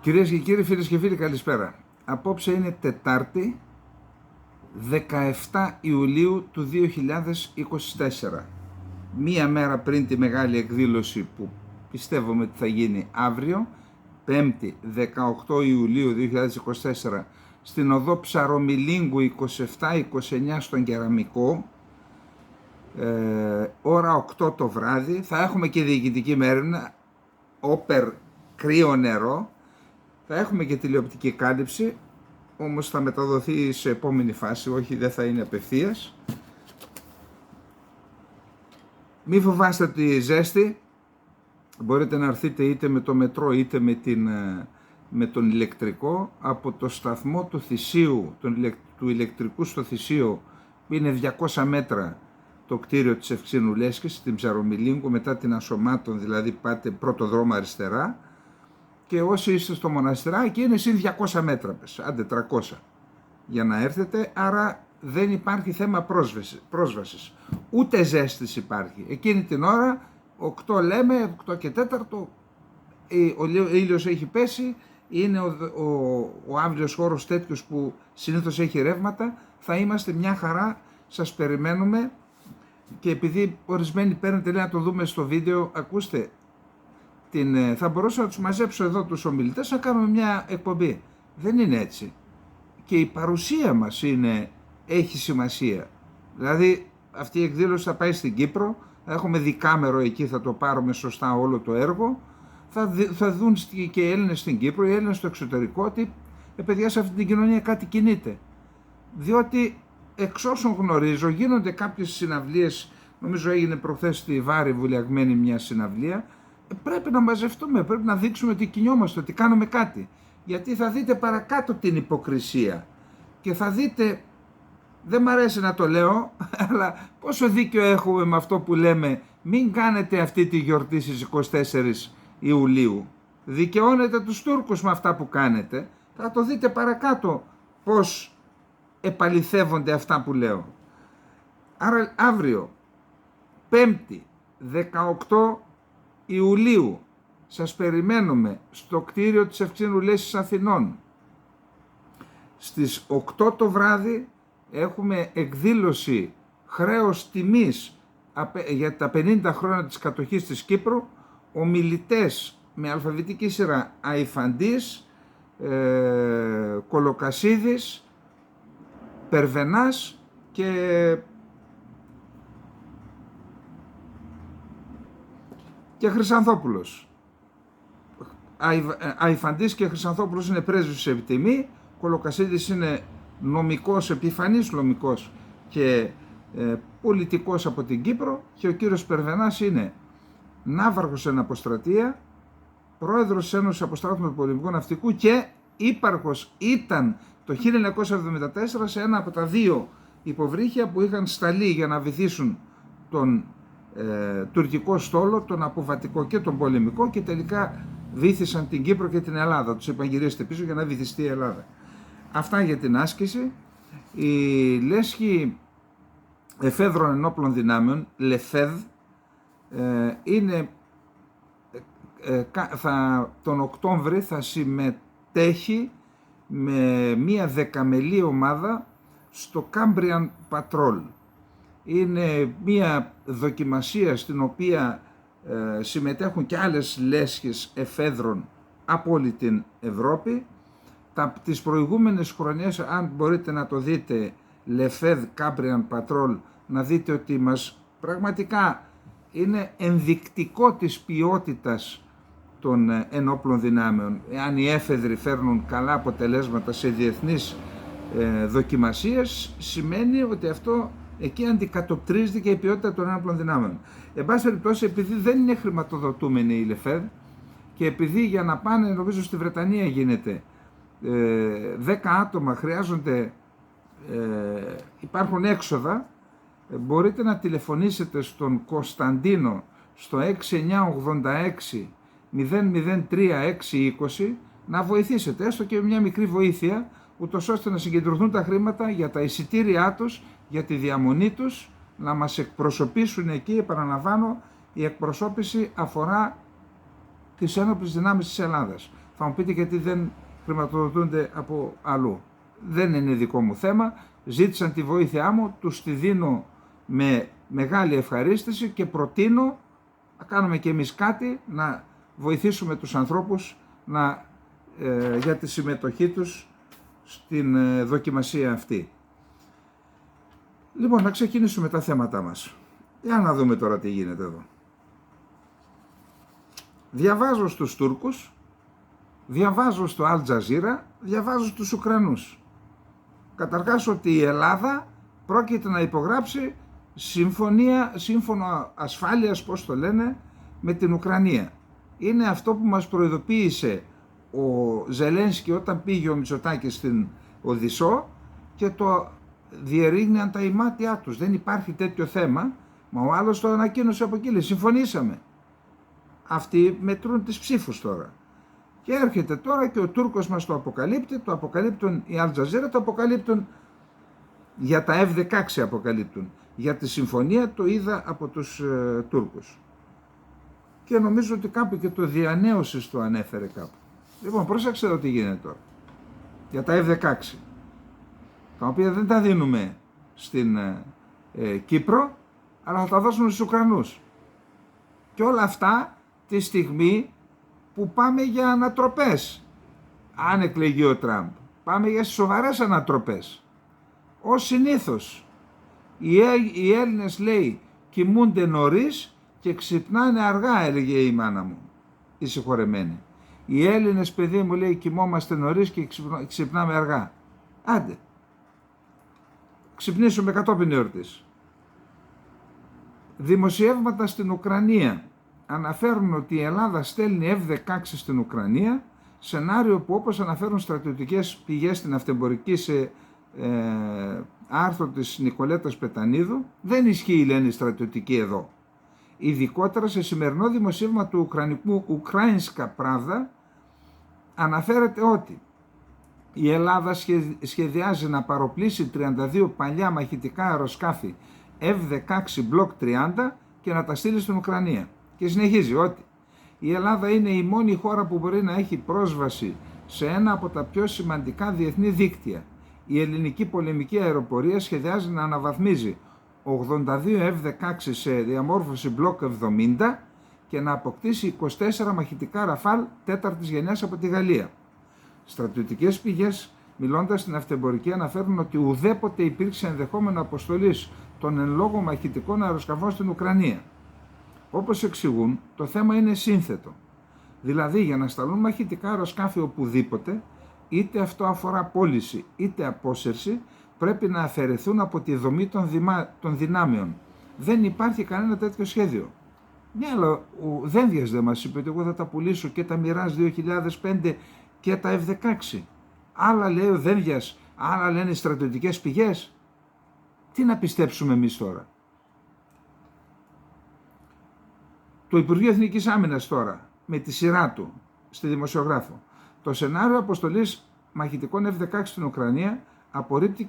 Κυρίες και κύριοι, φίλες και φίλοι, καλησπέρα. Απόψε είναι Τετάρτη, 17 Ιουλίου του 2024. Μία μέρα πριν τη μεγάλη εκδήλωση που πιστεύουμε ότι θα γίνει αύριο, 5η 18 Ιουλίου 2024, στην οδό Ψαρομιλίγκου 27-29 στον Κεραμικό, ώρα 8 το βράδυ. Θα έχουμε και διοικητική μέρημνα, όπερ κρύο νερό. Θα έχουμε και τηλεοπτική κάλυψη, όμως θα μεταδοθεί σε επόμενη φάση, όχι, δεν θα είναι απευθείας. Μη φοβάστε τη ζέστη, μπορείτε να έρθετε είτε με το μετρό είτε με τον ηλεκτρικό. Από το σταθμό του Θησίου, του ηλεκτρικού στο Θησίο, που είναι 200 μέτρα το κτίριο της Ευξήνου Λέσχης, στην Ψαρομιλίγκου, μετά την Ασωμάτων, δηλαδή πάτε πρώτο δρόμο αριστερά, και όσοι είστε στο Μοναστηράκι είναι συν 200 μέτρα, άντε 300 για να έρθετε, άρα δεν υπάρχει θέμα πρόσβασης, ούτε ζέστης υπάρχει. Εκείνη την ώρα, 8 λέμε, 8 και 4, ο ήλιος έχει πέσει, είναι ο αύριος χώρος τέτοιος που συνήθως έχει ρεύματα, θα είμαστε μια χαρά, σας περιμένουμε. Και επειδή ορισμένοι παίρνετε, λέει, να το δούμε στο βίντεο, ακούστε, θα μπορούσα να τους μαζέψω εδώ τους ομιλητές να κάνουμε μια εκπομπή. Δεν είναι έτσι. Και η παρουσία μας έχει σημασία. Δηλαδή αυτή η εκδήλωση θα πάει στην Κύπρο, θα έχουμε δικάμερο εκεί, θα το πάρουμε σωστά όλο το έργο, θα δουν και οι Έλληνες στην Κύπρο, οι Έλληνες στο εξωτερικό, ότι παιδιά, σε αυτή την κοινωνία κάτι κινείται. Διότι εξ όσων γνωρίζω γίνονται κάποιες συναυλίες, νομίζω έγινε προχθές στη Βάρη βουλιαγμένη μια συναυλία. Πρέπει να μαζευτούμε, πρέπει να δείξουμε ότι κινιόμαστε, ότι κάνουμε κάτι. Γιατί θα δείτε παρακάτω την υποκρισία και θα δείτε, δεν μ' αρέσει να το λέω, αλλά πόσο δίκιο έχουμε με αυτό που λέμε, μην κάνετε αυτή τη γιορτή στις 24 Ιουλίου. Δικαιώνετε τους Τούρκους με αυτά που κάνετε, θα το δείτε παρακάτω πώς επαληθεύονται αυτά που λέω. Άρα αύριο, 5η 18 Ιουλίου, σας περιμένουμε στο κτίριο της Ευξήνου Λέσχης Αθηνών. Στις 8 το βράδυ έχουμε εκδήλωση χρέος τιμής για τα 50 χρόνια της κατοχής της Κύπρου, ομιλητές με αλφαβητική σειρά: Αϊφαντής, Κολοκασίδης, Περβενάς και Χρυσανθόπουλος. Αϊφαντής και Χρυσανθόπουλος είναι πρέσβης σε επιτιμή, Κολοκασίδης είναι νομικός, επιφανής νομικός και πολιτικός από την Κύπρο, και ο κύριος Περβενάς είναι ναύαρχος εν αποστρατεία, πρόεδρος της Ένωσης Αποστράτων του Πολεμικού Ναυτικού και ύπαρχος ήταν το 1974 σε ένα από τα δύο υποβρύχια που είχαν σταλεί για να βυθίσουν τον τουρκικό στόλο, τον αποβατικό και τον πολεμικό, και τελικά βύθισαν την Κύπρο και την Ελλάδα. Τους επαγγελίστε πίσω για να βυθιστεί η Ελλάδα. Αυτά για την άσκηση. Η Λέσχη Εφέδρων Ενόπλων Δυνάμεων, ΛΕΦΕΔ, είναι τον Οκτώβρη θα συμμετέχει με μία δεκαμελή ομάδα στο Cambrian Patrol. Είναι μία δοκιμασία στην οποία συμμετέχουν και άλλες λέσχες εφέδρων από όλη την Ευρώπη. Τις προηγούμενες χρονιές, αν μπορείτε να το δείτε, Λεφέδ Cambrian Patrol, να δείτε ότι πραγματικά είναι ενδεικτικό της ποιότητας των ενόπλων δυνάμεων. Αν οι έφεδροι φέρνουν καλά αποτελέσματα σε διεθνείς δοκιμασίες, σημαίνει ότι αυτό εκεί αντικατοπτρίζεται και η ποιότητα των ενόπλων δυνάμεων. Εν πάση περιπτώσει, επειδή δεν είναι χρηματοδοτούμενοι οι ΛΕΦΕΔ και επειδή για να πάνε, νομίζω στη Βρετανία γίνεται, 10 άτομα χρειάζονται, υπάρχουν έξοδα, μπορείτε να τηλεφωνήσετε στον Κωνσταντίνο στο 6986 003 620 να βοηθήσετε, έστω και μια μικρή βοήθεια, ούτως ώστε να συγκεντρωθούν τα χρήματα για τα εισιτήριά τους, για τη διαμονή τους, να μας εκπροσωπήσουν εκεί. Επαναλαμβάνω, η εκπροσώπηση αφορά τις ένοπλες δυνάμεις της Ελλάδας. Θα μου πείτε γιατί δεν χρηματοδοτούνται από αλλού. Δεν είναι δικό μου θέμα. Ζήτησαν τη βοήθειά μου, τους τη δίνω με μεγάλη ευχαρίστηση και προτείνω να κάνουμε και εμείς κάτι, να βοηθήσουμε τους ανθρώπους για τη συμμετοχή τους στην δοκιμασία αυτή. Λοιπόν, να ξεκινήσουμε τα θέματά μας. Για να δούμε τώρα τι γίνεται εδώ. Διαβάζω στους Τούρκους, διαβάζω στο Al Jazeera, διαβάζω στους Ουκρανούς. Καταρχάς ότι η Ελλάδα πρόκειται να υπογράψει σύμφωνο ασφάλειας, πώς το λένε, με την Ουκρανία. Είναι αυτό που μας προειδοποίησε ο Ζελένσκι όταν πήγε ο Μητσοτάκης στην Οδυσσό και το διερρήγναν τα ημάτια τους. Δεν υπάρχει τέτοιο θέμα, μα ο άλλος το ανακοίνωσε από εκεί, λέει, συμφωνήσαμε. Αυτοί μετρούν τις ψήφους τώρα. Και έρχεται τώρα και ο Τούρκος μας το αποκαλύπτει, το αποκαλύπτουν οι Al Jazeera, το αποκαλύπτουν για τα F-16 αποκαλύπτουν. Για τη συμφωνία το είδα από τους Τούρκους. Και νομίζω ότι κάπου και το Διανέωσης το ανέφερε κάπου. Λοιπόν, πρόσεξε εδώ τι γίνεται τώρα. Για τα F-16, τα οποία δεν τα δίνουμε στην Κύπρο, αλλά θα τα δώσουμε στους Ουκρανούς. Και όλα αυτά τη στιγμή που πάμε για ανατροπές. Αν εκλεγεί ο Τραμπ, πάμε για σοβαρές ανατροπές. Ως συνήθως, οι Έλληνες, λέει, κοιμούνται νωρίς και ξυπνάνε αργά, έλεγε η μάνα μου, η συγχωρεμένη. Οι Έλληνες, παιδί μου, λέει, κοιμόμαστε νωρίς και ξυπνάμε αργά. Άντε, ξυπνήσουμε κατόπιν εορτής. Δημοσιεύματα στην Ουκρανία αναφέρουν ότι η Ελλάδα στέλνει F-16 στην Ουκρανία, σενάριο που, όπως αναφέρουν στρατιωτικές πηγές στην Αυτεμπορική σε άρθρο της Νικολέτας Πετανίδου, δεν ισχύει, λένε οι στρατιωτικοί εδώ. Ειδικότερα σε σημερινό δημοσίευμα του ουκρανικού Ουκράινσκα Pravda αναφέρεται ότι η Ελλάδα σχεδιάζει να παροπλήσει 32 παλιά μαχητικά αεροσκάφη F-16 Block 30 και να τα στείλει στην Ουκρανία. Και συνεχίζει ότι η Ελλάδα είναι η μόνη χώρα που μπορεί να έχει πρόσβαση σε ένα από τα πιο σημαντικά διεθνή δίκτυα. Η ελληνική πολεμική αεροπορία σχεδιάζει να αναβαθμίζει 82 F-16 σε διαμόρφωση Block 70 και να αποκτήσει 24 μαχητικά Ραφάλ 4ης γενιάς από τη Γαλλία. Στρατιωτικές πηγές, μιλώντας στην Αυτεμπορική, αναφέρουν ότι ουδέποτε υπήρξε ενδεχόμενο αποστολής των εν λόγω μαχητικών αεροσκαφών στην Ουκρανία. Όπως εξηγούν, το θέμα είναι σύνθετο. Δηλαδή, για να σταλούν μαχητικά αεροσκάφη οπουδήποτε, είτε αυτό αφορά πώληση είτε απόσυρση, πρέπει να αφαιρεθούν από τη δομή των δυνάμεων. Δεν υπάρχει κανένα τέτοιο σχέδιο. Ναι, αλλά ο Δένδιας δεν μας είπε ότι εγώ θα τα πουλήσω και τα Mirage 2005 και τα F-16. Άλλα λέει ο Δένδιας, άλλα λένε οι στρατιωτικές πηγές. Τι να πιστέψουμε εμείς τώρα. Το Υπουργείο Εθνικής Άμυνας τώρα, με τη σειρά του, στη δημοσιογράφο, το σενάριο αποστολής μαχητικών F-16 στην Ουκρανία απορρίπτει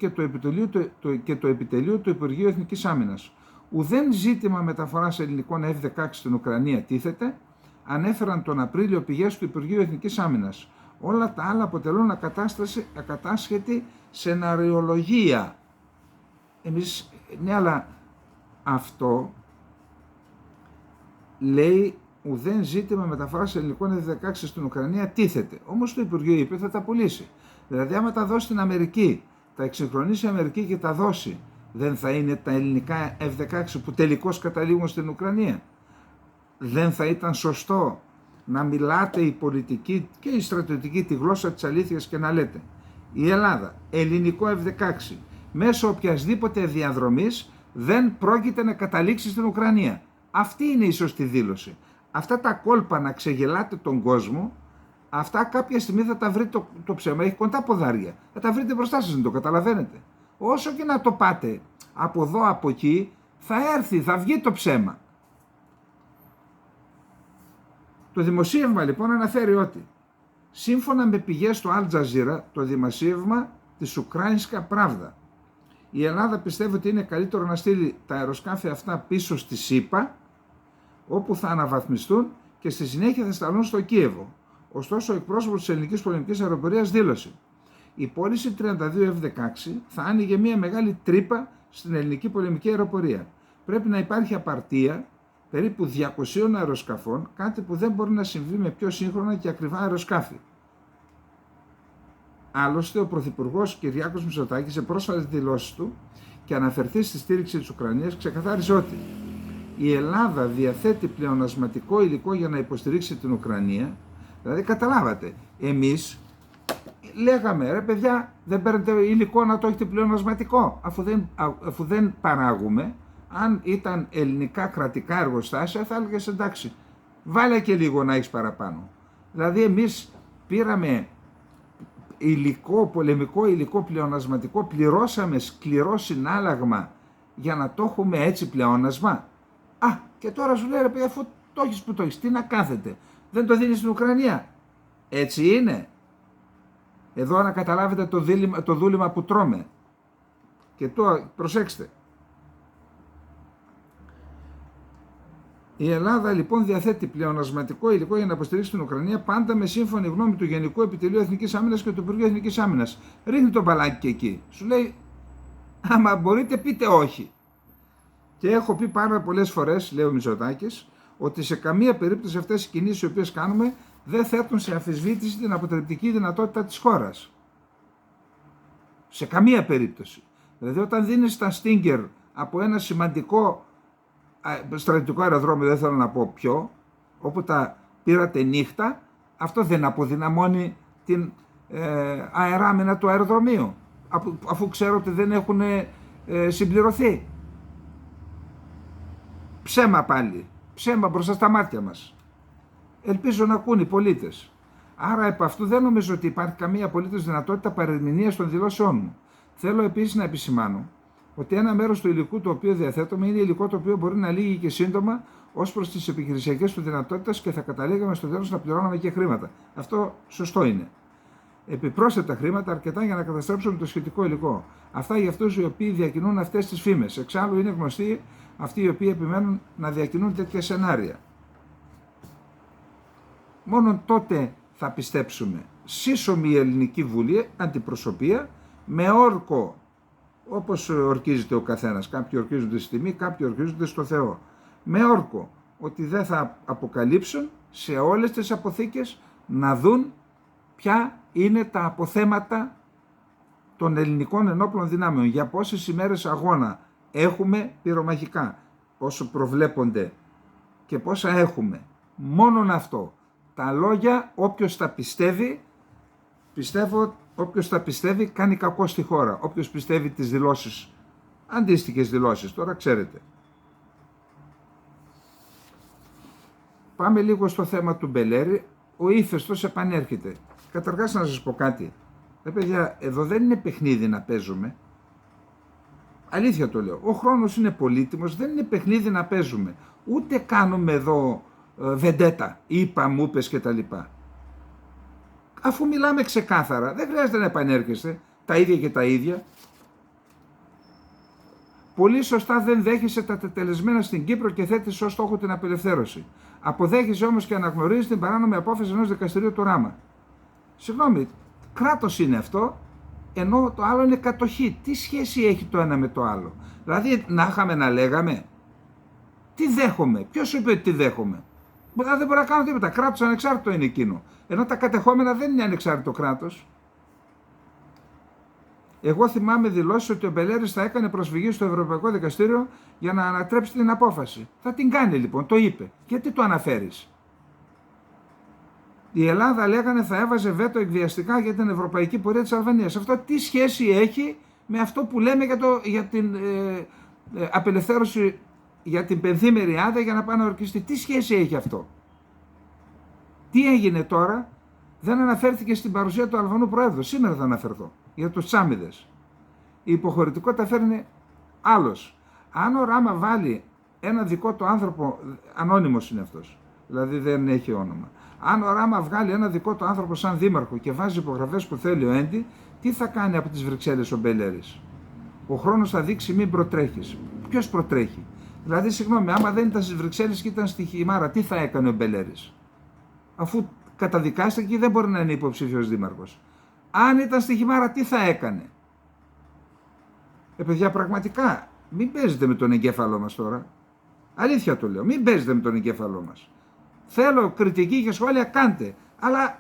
και το επιτελείο του Υπουργείου Εθνικής Άμυνας. Ουδέν ζήτημα μεταφοράς ελληνικών F-16 στην Ουκρανία τίθεται, ανέφεραν τον Απρίλιο πηγές του Υπουργείου Εθνικής Άμυνας. Όλα τα άλλα αποτελούν ακατάσχετη σεναριολογία. Εμείς, ναι, αλλά αυτό λέει ουδέν ζήτημα μεταφοράς ελληνικών F-16 στην Ουκρανία τίθεται. Όμως το Υπουργείο είπε θα τα πουλήσει. Δηλαδή, άμα τα δώσει στην Αμερική, τα εξυγχρονίσει η Αμερική και τα δώσει, δεν θα είναι τα ελληνικά F-16 που τελικώς καταλήγουν στην Ουκρανία. Δεν θα ήταν σωστό να μιλάτε οι πολιτικοί και οι στρατιωτικοί τη γλώσσα της αλήθειας και να λέτε η Ελλάδα, ελληνικό F-16, μέσω οποιασδήποτε διαδρομής δεν πρόκειται να καταλήξει στην Ουκρανία. Αυτή είναι η σωστή δήλωση. Αυτά τα κόλπα να ξεγελάτε τον κόσμο, αυτά κάποια στιγμή θα τα βρει το ψέμα, έχει κοντά ποδάρια. Θα τα βρείτε μπροστά σας, δεν το καταλαβαίνετε. Όσο και να το πάτε από εδώ, από εκεί, θα έρθει, θα βγει το ψέμα. Το δημοσίευμα λοιπόν αναφέρει ότι σύμφωνα με πηγές του Al Jazeera, το δημοσίευμα της Ουκράινσκα Pravda, η Ελλάδα πιστεύει ότι είναι καλύτερο να στείλει τα αεροσκάφη αυτά πίσω στη ΣΥΠΑ, όπου θα αναβαθμιστούν και στη συνέχεια θα σταλούν στο Κίεβο. Ωστόσο, ο εκπρόσωπος της ελληνικής πολεμικής αεροπορίας δήλωσε: η πώληση 32 F-16 θα άνοιγε μια μεγάλη τρύπα στην ελληνική πολεμική αεροπορία. Πρέπει να υπάρχει απαρτία περίπου 200 αεροσκαφών, κάτι που δεν μπορεί να συμβεί με πιο σύγχρονα και ακριβά αεροσκάφη. Άλλωστε, ο Πρωθυπουργός Κυριάκος Μητσοτάκης σε πρόσφατες δηλώσεις του και αναφερθεί στη στήριξη της Ουκρανίας ξεκαθάρισε ότι η Ελλάδα διαθέτει πλεονασματικό υλικό για να υποστηρίξει την Ουκρανία. Δηλαδή, καταλάβατε, εμείς λέγαμε, ρε παιδιά, δεν παίρνετε υλικό να το έχετε πλεονασματικό, αφού δεν παράγουμε. Αν ήταν ελληνικά κρατικά εργοστάσια θα έλεγες εντάξει, βάλε και λίγο να έχεις παραπάνω. Δηλαδή εμείς πήραμε υλικό, πολεμικό υλικό πλεονασματικό, πληρώσαμε σκληρό συνάλλαγμα για να το έχουμε έτσι πλεόνασμα. Και τώρα σου λέει, ρε παιδιά, αφού το έχεις που το έχεις, τι να κάθετε, δεν το δίνεις στην Ουκρανία. Έτσι είναι. Εδώ να καταλάβετε το δούλημα που τρώμε. Και τώρα προσέξτε. Η Ελλάδα λοιπόν διαθέτει πλεονασματικό υλικό για να υποστηρίξει την Ουκρανία, πάντα με σύμφωνη γνώμη του Γενικού Επιτελείου Εθνικής Άμυνας και του Υπουργείου Εθνικής Άμυνας. Ρίχνει το μπαλάκι και εκεί. Σου λέει, άμα μπορείτε πείτε όχι. Και έχω πει πάρα πολλές φορές, λέει ο Μητσοτάκης, ότι σε καμία περίπτωση αυτές οι κινήσεις οι οποίες κάνουμε δεν θέτουν σε αμφισβήτηση την αποτρεπτική δυνατότητα της χώρας. Σε καμία περίπτωση. Δηλαδή όταν δίνεις τα Stinger από ένα σημαντικό στρατιωτικό αεροδρόμιο, δεν θέλω να πω ποιο, όπου τα πήρατε νύχτα, αυτό δεν αποδυναμώνει την αεράμινα του αεροδρομίου, αφού ξέρω ότι δεν έχουν συμπληρωθεί. Ψέμα πάλι, ψέμα μπροστά στα μάτια μας. Ελπίζω να ακούν οι πολίτες. Άρα επ' αυτού δεν νομίζω ότι υπάρχει καμία απολύτως δυνατότητα παρερμηνίας των δηλώσεών μου. Θέλω επίσης να επισημάνω ότι ένα μέρος του υλικού το οποίο διαθέτουμε είναι υλικό το οποίο μπορεί να λύγει και σύντομα ως προς τις επιχειρησιακές του δυνατότητες και θα καταλήγαμε στο τέλος να πληρώναμε και χρήματα. Αυτό σωστό είναι. Επιπρόσθετα χρήματα αρκετά για να καταστρέψουμε το σχετικό υλικό. Αυτά για αυτούς οι οποίοι διακινούν αυτές τις φήμες. Εξάλλου είναι γνωστοί αυτοί οι οποίοι επιμένουν να διακινούν τέτοια σενάρια. Μόνο τότε θα πιστέψουμε. Σύσσωμη η Ελληνική Βουλή, αντιπροσωπεία, με όρκο, όπως ορκίζεται ο καθένας. Κάποιοι ορκίζονται στη τιμή, κάποιοι ορκίζονται στο Θεό. Με όρκο ότι δεν θα αποκαλύψουν σε όλες τις αποθήκες να δουν ποια είναι τα αποθέματα των ελληνικών ενόπλων δυνάμεων. Για πόσες ημέρες αγώνα έχουμε πυρομαχικά, πόσο προβλέπονται και πόσα έχουμε. Μόνον αυτό. Τα λόγια, όποιος τα πιστεύει, όποιος τα πιστεύει κάνει κακό στη χώρα. Όποιος πιστεύει τις δηλώσεις, αντίστοιχες δηλώσεις, τώρα ξέρετε. Πάμε λίγο στο θέμα του Μπελέρη. Ο ύφεστος επανέρχεται. Καταρχάς να σας πω κάτι. Παιδιά, εδώ δεν είναι παιχνίδι να παίζουμε. Αλήθεια το λέω. Ο χρόνος είναι πολύτιμος, δεν είναι παιχνίδι να παίζουμε. Ούτε κάνουμε εδώ βεντέτα, είπα, μου πες και τα λοιπά. Αφού μιλάμε ξεκάθαρα, δεν χρειάζεται να επανέρχεστε τα ίδια και τα ίδια. Πολύ σωστά δεν δέχεσαι τα τετελεσμένα στην Κύπρο και θέτεις ως στόχο την απελευθέρωση. Αποδέχεσαι όμως και αναγνωρίζεις την παράνομη απόφαση ενός δικαστηρίου του Ράμα. Συγγνώμη, κράτος είναι αυτό, ενώ το άλλο είναι κατοχή. Τι σχέση έχει το ένα με το άλλο? Δηλαδή να είχαμε να λέγαμε, τι δέχομαι, ποιος σου είπε ότι τι δέχομαι? Δεν μπορώ να κάνω τίποτα, κράτος ανεξάρτητο είναι εκείνο. Ενώ τα κατεχόμενα δεν είναι ανεξάρτητο κράτος. Εγώ θυμάμαι δηλώσεις ότι ο Μπελέρης θα έκανε προσφυγή στο Ευρωπαϊκό Δικαστήριο για να ανατρέψει την απόφαση. Θα την κάνει λοιπόν, το είπε. Γιατί το αναφέρεις? Η Ελλάδα, λέγανε, θα έβαζε βέτο εκβιαστικά για την ευρωπαϊκή πορεία της Αλβανίας. Αυτό τι σχέση έχει με αυτό που λέμε για την απελευθέρωση, για την πενθήμερη άδεια για να πάει να ορκιστεί? Τι σχέση έχει αυτό? Τι έγινε τώρα? Δεν αναφέρθηκε στην παρουσία του Αλβανού Προέδρου. Σήμερα θα αναφερθώ για τους Τσάμιδες. Η υποχωρητικότητα φέρνει άλλος. Αν ο Ράμα βάλει ένα δικό του άνθρωπο, ανώνυμος είναι αυτός, δηλαδή δεν έχει όνομα. Αν ο Ράμα βγάλει ένα δικό του άνθρωπο σαν δήμαρχο και βάζει υπογραφές που θέλει ο Έντι, τι θα κάνει από τις Βρυξέλλες ο Μπελέρης? Ο χρόνος θα δείξει, μην προτρέχεις. Ποιος προτρέχει? Δηλαδή, συγγνώμη, άμα δεν ήταν στις Βρυξέλλες και ήταν στη Χιμάρα, τι θα έκανε ο Μπελέρης? Αφού καταδικάστηκε και δεν μπορεί να είναι υποψήφιος δήμαρχος. Αν ήταν στη Χιμάρα, τι θα έκανε? Παιδιά, πραγματικά, μην παίζετε με τον εγκέφαλό μας τώρα. Αλήθεια το λέω, μην παίζετε με τον εγκέφαλό μας. Θέλω κριτική και σχόλια, κάντε. Αλλά,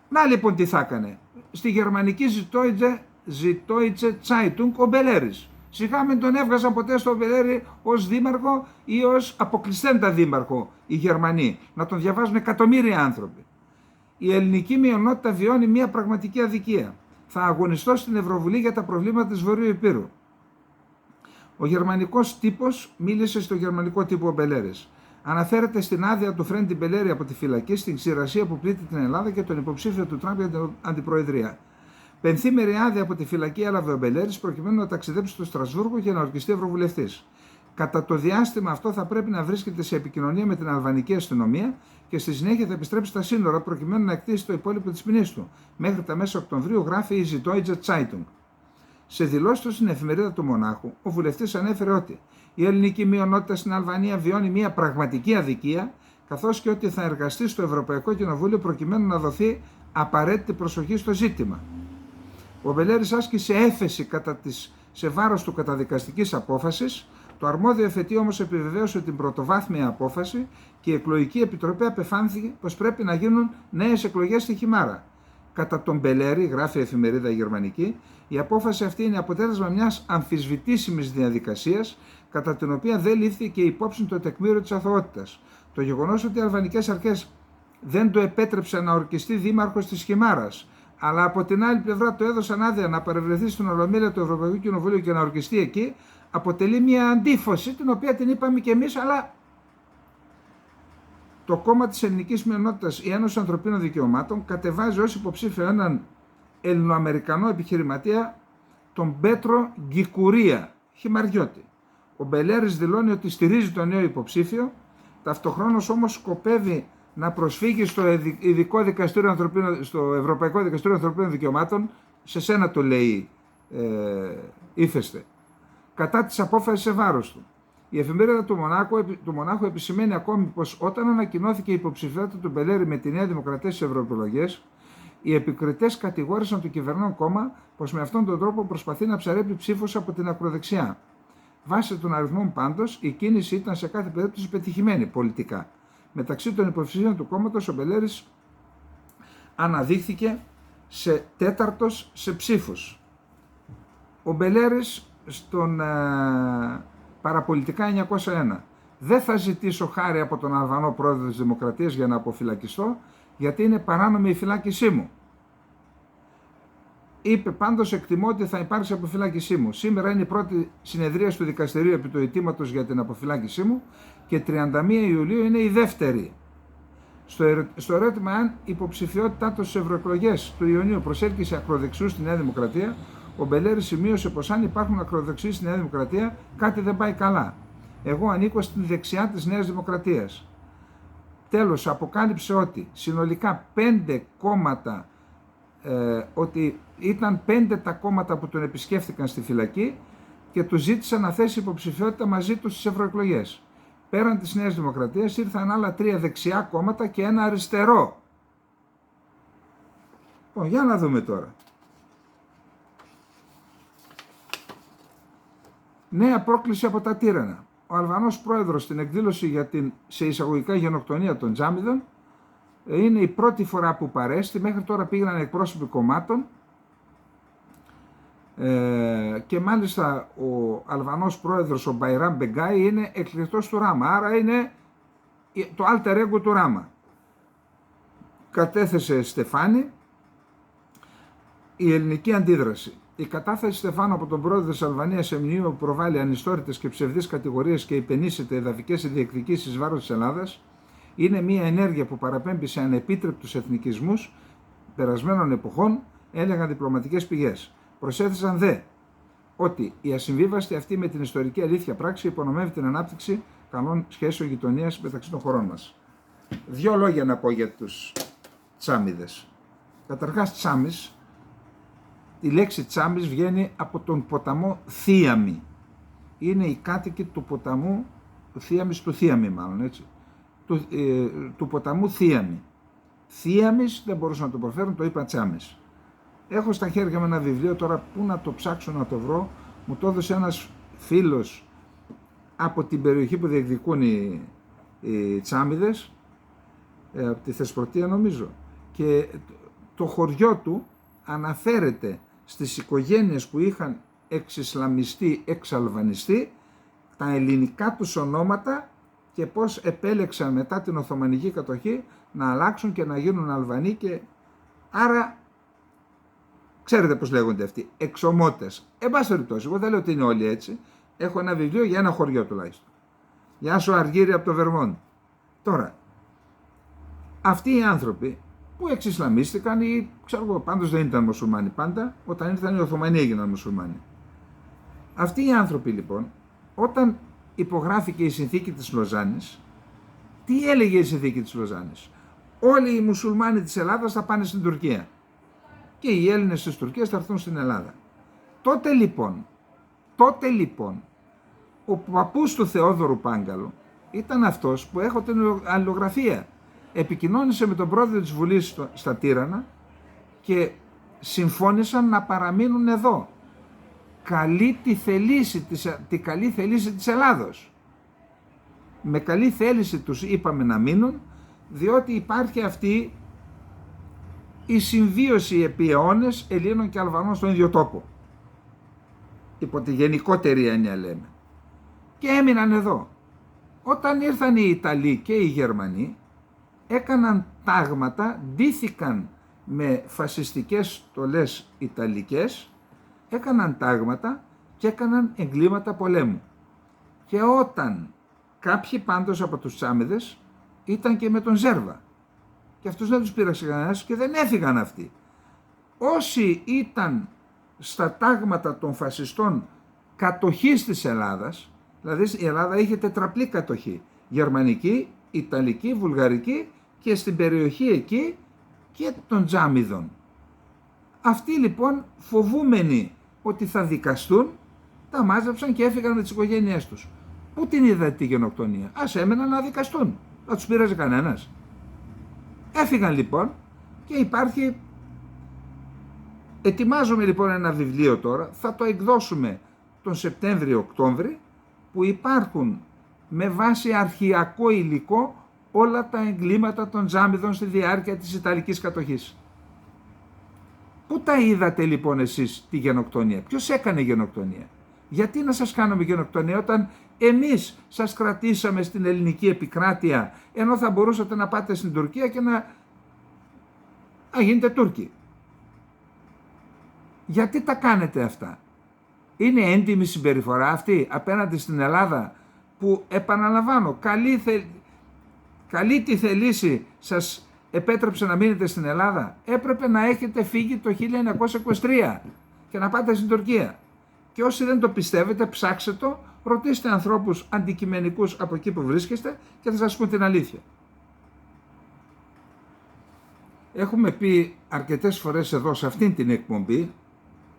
να λοιπόν τι θα έκανε. Στη γερμανική Süddeutsche Zeitung ο Μπελέρης. Σιγά μην τον έβγαζαν ποτέ στο Μπελέρη ως δήμαρχο ή ως αποκλειστέντα δήμαρχο οι Γερμανοί. Να τον διαβάζουν εκατομμύρια άνθρωποι. Η ελληνική μειονότητα βιώνει μια πραγματική αδικία. Θα αγωνιστώ στην Ευρωβουλή για τα προβλήματα της Βορείου Ηπείρου. Ο γερμανικός τύπος μίλησε στο γερμανικό τύπο ο Μπελέρης. Αναφέρεται στην άδεια του Φρέντι Μπελέρη από τη φυλακή στην ξηρασία που πλήττει την Ελλάδα και τον υποψήφιο του Τραμπ για την αντιπροεδρία. Πενθήμερη άδεια από τη φυλακή έλαβε ο Μπελέρης προκειμένου να ταξιδέψει στο Στρασβούργο και να ορκιστεί ευρωβουλευτής. Κατά το διάστημα αυτό θα πρέπει να βρίσκεται σε επικοινωνία με την αλβανική αστυνομία και στη συνέχεια θα επιστρέψει στα σύνορα προκειμένου να εκτίσει το υπόλοιπο της ποινής του. Μέχρι τα μέσα Οκτωβρίου γράφει η Süddeutsche Zeitung. Σε δηλώσεις του στην εφημερίδα του Μονάχου, ο βουλευτής ανέφερε ότι η ελληνική μειονότητα στην Αλβανία βιώνει μια πραγματική αδικία, καθώς και ότι θα εργαστεί στο Ευρωπαϊκό Κοινοβούλιο προκειμένου να δοθεί απαραίτητη προσοχή στο ζήτημα. Ο Μπελέρης άσκησε έφεση σε βάρος του καταδικαστικής απόφασης. Το αρμόδιο εφετείο όμως επιβεβαίωσε την πρωτοβάθμια απόφαση και η εκλογική επιτροπή απεφάνθηκε πως πρέπει να γίνουν νέες εκλογές στη Χιμάρα. Κατά τον Μπελέρη, γράφει η εφημερίδα γερμανική, η απόφαση αυτή είναι αποτέλεσμα μιας αμφισβητήσιμης διαδικασίας, κατά την οποία δεν λήφθηκε υπόψη το τεκμήριο της αθωότητας. Το γεγονός ότι οι αλβανικές αρχές δεν το επέτρεψαν να ορκιστεί δήμαρχος της Χιμάρας, αλλά από την άλλη πλευρά του έδωσαν άδεια να παρευρεθεί στην Ολομέλεια του Ευρωπαϊκού Κοινοβουλίου και να ορκιστεί εκεί, αποτελεί μια αντίφαση, την οποία την είπαμε και εμείς, αλλά το κόμμα της ελληνικής μειονότητας, η Ένωση Ανθρωπίνων Δικαιωμάτων, κατεβάζει ως υποψήφιο έναν Ελληνοαμερικανό επιχειρηματία, τον Πέτρο Γκικουρία, χιμαριώτη. Ο Μπελέρης δηλώνει ότι στηρίζει τον νέο υποψήφιο, ταυτοχρόνως όμως σκοπεύει να προσφύγει στο στο Ευρωπαϊκό Δικαστήριο Ανθρωπίνων Δικαιωμάτων, σε σένα το λέει ύφεστε, κατά της απόφασης σε βάρος του. Η εφημερίδα του Μονάχου επισημαίνει ακόμη πως όταν ανακοινώθηκε η υποψηφιότητα του Μπελέρη με τη Νέα Δημοκρατία στις ευρωεκλογές, οι επικριτές κατηγόρησαν το κυβερνών κόμμα πως με αυτόν τον τρόπο προσπαθεί να ψαρέψει ψήφους από την ακροδεξιά. Βάσει των αριθμών πάντως, η κίνηση ήταν σε κάθε περίπτωση πετυχημένη πολιτικά. Μεταξύ των υποψηφίων του κόμματος, ο Μπελέρης αναδείχθηκε τέταρτος σε ψήφους. Ο Μπελέρης στον παραπολιτικά 901. Δεν θα ζητήσω χάρη από τον Αλβανό πρόεδρο της Δημοκρατίας για να αποφυλακιστώ, γιατί είναι παράνομη η φυλάκισή μου. Είπε πάντως, εκτιμώ ότι θα υπάρξει αποφυλάκισή μου. Σήμερα είναι η πρώτη συνεδρία του δικαστηρίου επί του αιτήματος για την αποφυλάκισή μου και 31 Ιουλίου είναι η δεύτερη. Στο ερώτημα αν η υποψηφιότητά του στις ευρωεκλογές του Ιουνίου προσέλκυσε ακροδεξιούς στη Νέα Δημοκρατία, ο Μπελέρης σημείωσε πως αν υπάρχουν ακροδεξιοί στη Νέα Δημοκρατία, κάτι δεν πάει καλά. Εγώ ανήκω στην δεξιά της Νέας Δημοκρατίας. Τέλος, αποκάλυψε ότι συνολικά 5 κόμματα, ότι ήταν 5 τα κόμματα που τον επισκέφθηκαν στη φυλακή και του ζήτησαν να θέσει υποψηφιότητα μαζί του στις ευρωεκλογές. Πέραν της Νέας Δημοκρατίας ήρθαν άλλα 3 δεξιά κόμματα και ένα αριστερό. Για να δούμε τώρα. Νέα πρόκληση από τα τύρανα. Ο Αλβανός πρόεδρος στην εκδήλωση για την σε εισαγωγικά γενοκτονία των Τζάμιδων είναι η πρώτη φορά που παρέστη. Μέχρι τώρα πήγαιναν εκπρόσωποι κομμάτων και μάλιστα ο Αλβανός πρόεδρος, ο Μπαϊράμ Μπεγκάι, είναι εκλεκτός του Ράμα, άρα είναι το alter ego του Ράμα. Κατέθεσε Στεφάνη. Η ελληνική αντίδραση. Η κατάθεση Στεφάνου από τον πρόεδρο της Αλβανίας σε μνημείο που προβάλλει ανιστόρητες και ψευδείς κατηγορίες και υπενήσεται εδαφικές διεκδικήσεις βάρος της Ελλάδας είναι μια ενέργεια που παραπέμπει σε ανεπίτρεπτους εθνικισμούς περασμένων εποχών, έλεγαν διπλωματικές πηγές. Προσέθεσαν δε ότι η ασυμβίβαστη αυτή με την ιστορική αλήθεια πράξη υπονομεύει την ανάπτυξη καλών σχέσεων γειτονίας μεταξύ των χωρών μας. 2 λόγια να πω για τους Τσάμιδες. Καταρχάς, Τσάμις. Η λέξη Τσάμις βγαίνει από τον ποταμό Θίαμι. Είναι οι κάτοικοι του ποταμού Θίαμις, του Θίαμι μάλλον, έτσι. του ποταμού Θίαμη. Θίαμης δεν μπορούσαν να το προφέρουν, το είπα Τσάμες. Έχω στα χέρια μου ένα βιβλίο, τώρα πού να το ψάξω να το βρω, μου το έδωσε ένας φίλος από την περιοχή που διεκδικούν οι Τσάμιδες, από τη Θεσπρωτεία νομίζω, και το χωριό του αναφέρεται στις οικογένειες που είχαν εξισλαμιστεί, εξαλβανιστεί, τα ελληνικά τους ονόματα και πώς επέλεξαν μετά την Οθωμανική κατοχή να αλλάξουν και να γίνουν Αλβανοί, και άρα ξέρετε πώς λέγονται αυτοί, εξομότες. Εν πάση περιπτώσει, εγώ δεν λέω ότι είναι όλοι έτσι, έχω ένα βιβλίο για ένα χωριό τουλάχιστον. Γεια σου Αργύρι από το Βερμόντ. Τώρα, αυτοί οι άνθρωποι που εξισλαμίστηκαν ή ξέρω εγώ, πάντως δεν ήταν μουσουλμάνοι πάντα, όταν ήρθαν οι Οθωμανοί έγιναν μουσουλμάνοι. Αυτοί οι άνθρωποι λοιπόν, όταν υπογράφηκε η συνθήκη της Λοζάνης, τι έλεγε η συνθήκη της Λοζάνης? Όλοι οι μουσουλμάνοι της Ελλάδας θα πάνε στην Τουρκία και οι Έλληνες της Τουρκίας θα έρθουν στην Ελλάδα. Τότε λοιπόν, ο παππούς του Θεόδωρου Πάγκαλου ήταν αυτός που έχω την αλληλογραφία. Επικοινώνησε με τον πρόεδρο της Βουλής στα Τύρανα και συμφώνησαν να παραμείνουν εδώ. Τη καλή θελήση της Ελλάδος. Με καλή θέληση τους είπαμε να μείνουν, διότι υπάρχει αυτή η συμβίωση επί αιώνες Ελλήνων και Αλβανών στον ίδιο τόπο. Υπό τη γενικότερη έννοια λέμε. Και έμειναν εδώ. Όταν ήρθαν οι Ιταλοί και οι Γερμανοί, έκαναν τάγματα, ντύθηκαν με φασιστικές στολές ιταλικές, έκαναν τάγματα και έκαναν εγκλήματα πολέμου. Και όταν κάποιοι πάντως από τους Τσάμιδες ήταν και με τον Ζέρβα, και αυτούς δεν τους πήραξε κανένας και δεν έφυγαν αυτοί. Όσοι ήταν στα τάγματα των φασιστών κατοχής της Ελλάδας, δηλαδή η Ελλάδα είχε τετραπλή κατοχή, γερμανική, ιταλική, βουλγαρική και στην περιοχή εκεί και των Τζάμιδων. Αυτοί λοιπόν, φοβούμενοι ότι θα δικαστούν, τα μάζεψαν και έφυγαν με τις οικογένειές τους. Πού την είδατε τη γενοκτονία? Ας έμεναν να δικαστούν. Θα τους πείραζε κανένας? Έφυγαν λοιπόν και υπάρχει... Ετοιμάζουμε λοιπόν ένα βιβλίο τώρα, θα το εκδώσουμε τον Σεπτέμβριο-Οκτώβρη, που υπάρχουν με βάση αρχαιακό υλικό όλα τα εγκλήματα των Τζάμιδων στη διάρκεια της Ιταλικής κατοχής. Πού τα είδατε λοιπόν εσείς τη γενοκτονία? Ποιος έκανε γενοκτονία? Γιατί να σας κάνουμε γενοκτονία όταν εμείς σας κρατήσαμε στην ελληνική επικράτεια, ενώ θα μπορούσατε να πάτε στην Τουρκία και να γίνετε Τούρκοι? Γιατί τα κάνετε αυτά? Είναι έντιμη συμπεριφορά αυτή απέναντι στην Ελλάδα, που επαναλαμβάνω, καλή τη θελήση σας επέτρεψε να μείνετε στην Ελλάδα? Έπρεπε να έχετε φύγει το 1923 και να πάτε στην Τουρκία. Και όσοι δεν το πιστεύετε, ψάξτε το, ρωτήστε ανθρώπους αντικειμενικούς από εκεί που βρίσκεστε και θα σας πούν την αλήθεια. Έχουμε πει αρκετές φορές εδώ σε αυτήν την εκπομπή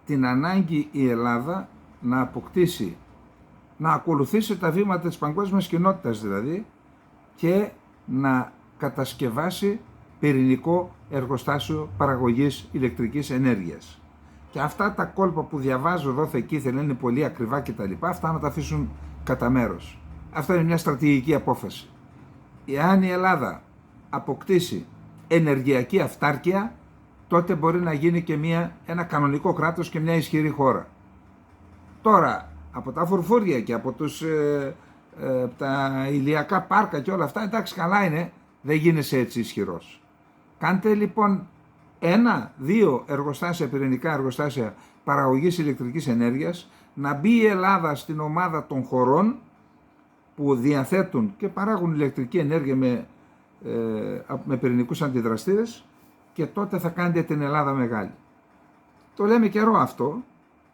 την ανάγκη η Ελλάδα να αποκτήσει, να ακολουθήσει τα βήματα της παγκόσμιας κοινότητας δηλαδή, και να κατασκευάσει πυρηνικό εργοστάσιο παραγωγής ηλεκτρικής ενέργειας. Και αυτά τα κόλπα που διαβάζω εδώ εκεί δεν είναι πολύ ακριβά κτλ. Αυτά να τα αφήσουν κατά μέρος. Αυτό είναι μια στρατηγική απόφαση. Εάν η Ελλάδα αποκτήσει ενεργειακή αυτάρκεια, τότε μπορεί να γίνει και ένα κανονικό κράτος και μια ισχυρή χώρα. Τώρα, από τα φουρφούρια και από τα ηλιακά πάρκα και όλα αυτά, εντάξει, καλά είναι, δεν γίνεσαι έτσι ισχυρός. Κάντε λοιπόν 1-2 εργοστάσια, πυρηνικά εργοστάσια παραγωγής ηλεκτρικής ενέργειας, να μπει η Ελλάδα στην ομάδα των χωρών που διαθέτουν και παράγουν ηλεκτρική ενέργεια με πυρηνικούς αντιδραστήρες, και τότε θα κάνετε την Ελλάδα μεγάλη. Το λέμε καιρό αυτό,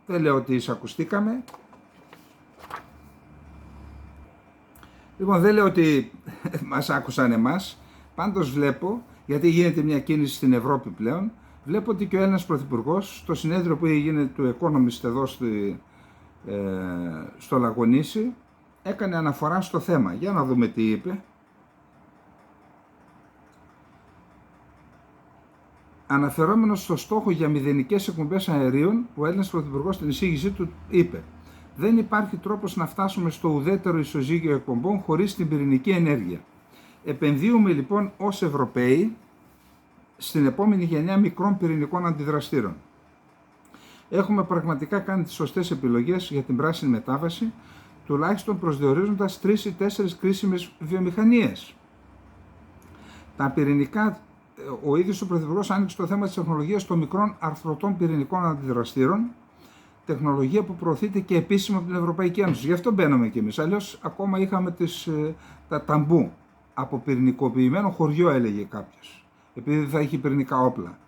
δεν λέω ότι εισακουστήκαμε. Λοιπόν, δεν λέω ότι μας άκουσαν εμάς, πάντως βλέπω, γιατί γίνεται μια κίνηση στην Ευρώπη πλέον, βλέπω ότι και ο Έλληνας Πρωθυπουργός, στο συνέδριο που έγινε του Economist εδώ στο Λαγονήσι, έκανε αναφορά στο θέμα. Για να δούμε τι είπε. αναφερόμενος στο στόχο για μηδενικές εκπομπές αερίων, ο Έλληνας Πρωθυπουργός στην εισήγησή του είπε: «Δεν υπάρχει τρόπος να φτάσουμε στο ουδέτερο ισοζύγιο εκπομπών χωρίς την πυρηνική ενέργεια. Επενδύουμε λοιπόν ως Ευρωπαίοι στην επόμενη γενιά μικρών πυρηνικών αντιδραστήρων. Έχουμε πραγματικά κάνει τις σωστές επιλογές για την πράσινη μετάβαση, τουλάχιστον προσδιορίζοντας 3 ή 4 κρίσιμες βιομηχανίες. Τα πυρηνικά, ο ίδιος ο Πρωθυπουργός άνοιξε το θέμα της τεχνολογίας των μικρών αρθρωτών πυρηνικών αντιδραστήρων, τεχνολογία που προωθείται και επίσημα από την Ευρωπαϊκή Ένωση. Γι' αυτό μπαίνουμε κι εμείς. Αλλιώς ακόμα είχαμε τα ταμπού. Από πυρηνικοποιημένο χωριό, έλεγε κάποιος, επειδή δεν θα έχει πυρηνικά όπλα.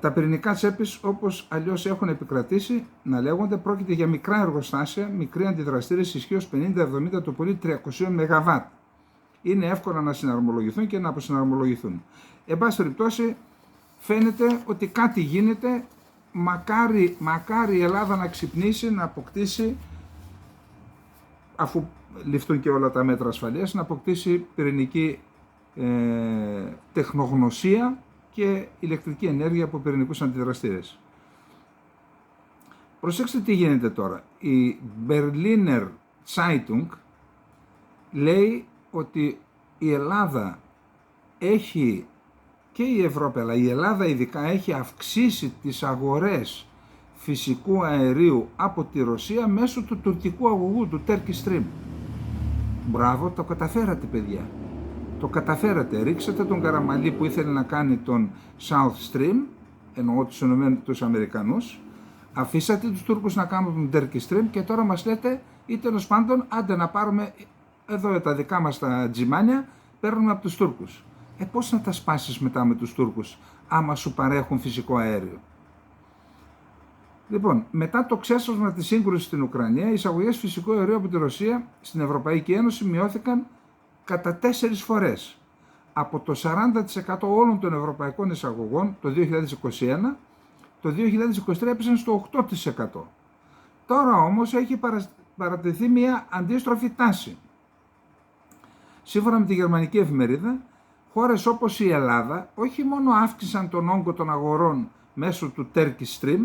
Τα πυρηνικά τσέπης, όπως αλλιώς έχουν επικρατήσει να λέγονται, πρόκειται για μικρά εργοστάσια, μικροί αντιδραστήρες ισχύως 50-70 το πολύ 300 ΜΒ. Είναι εύκολα να συναρμολογηθούν και να αποσυναρμολογηθούν. Εν πάση περιπτώσει, φαίνεται ότι κάτι γίνεται. Μακάρι η Ελλάδα να ξυπνήσει, να αποκτήσει, αφού ληφθούν και όλα τα μέτρα ασφαλείας, να αποκτήσει πυρηνική τεχνογνωσία και ηλεκτρική ενέργεια από πυρηνικούς αντιδραστήρες. Προσέξτε τι γίνεται τώρα. Η Berliner Zeitung λέει ότι η Ελλάδα έχει, και η Ευρώπη, αλλά η Ελλάδα ειδικά, έχει αυξήσει τις αγορές φυσικού αερίου από τη Ρωσία μέσω του τουρκικού αγωγού, του Turkish Stream. Μπράβο, το καταφέρατε παιδιά. Το καταφέρατε. Ρίξατε τον Καραμαλή που ήθελε να κάνει τον South Stream, εννοώ τους Αμερικανούς, αφήσατε τους Τούρκους να κάνουν τον Turkish Stream και τώρα μας λέτε, ή τέλος πάντων, άντε να πάρουμε εδώ τα δικά μας τα τζιμάνια, παίρνουμε από τους Τούρκους. Πώς να τα σπάσεις μετά με τους Τούρκους, άμα σου παρέχουν φυσικό αέριο. Λοιπόν, μετά το ξέσπασμα της σύγκρουσης στην Ουκρανία, οι εισαγωγές φυσικού αερίου από τη Ρωσία στην Ευρωπαϊκή Ένωση μειώθηκαν κατά 4 φορές. Από το 40% όλων των ευρωπαϊκών εισαγωγών το 2021, το 2023 έπεσαν στο 8%. Τώρα όμως έχει παρατηρηθεί μια αντίστροφη τάση. Σύμφωνα με τη γερμανική εφημερίδα, χώρες όπως η Ελλάδα όχι μόνο αύξησαν τον όγκο των αγορών μέσω του Turkish Stream,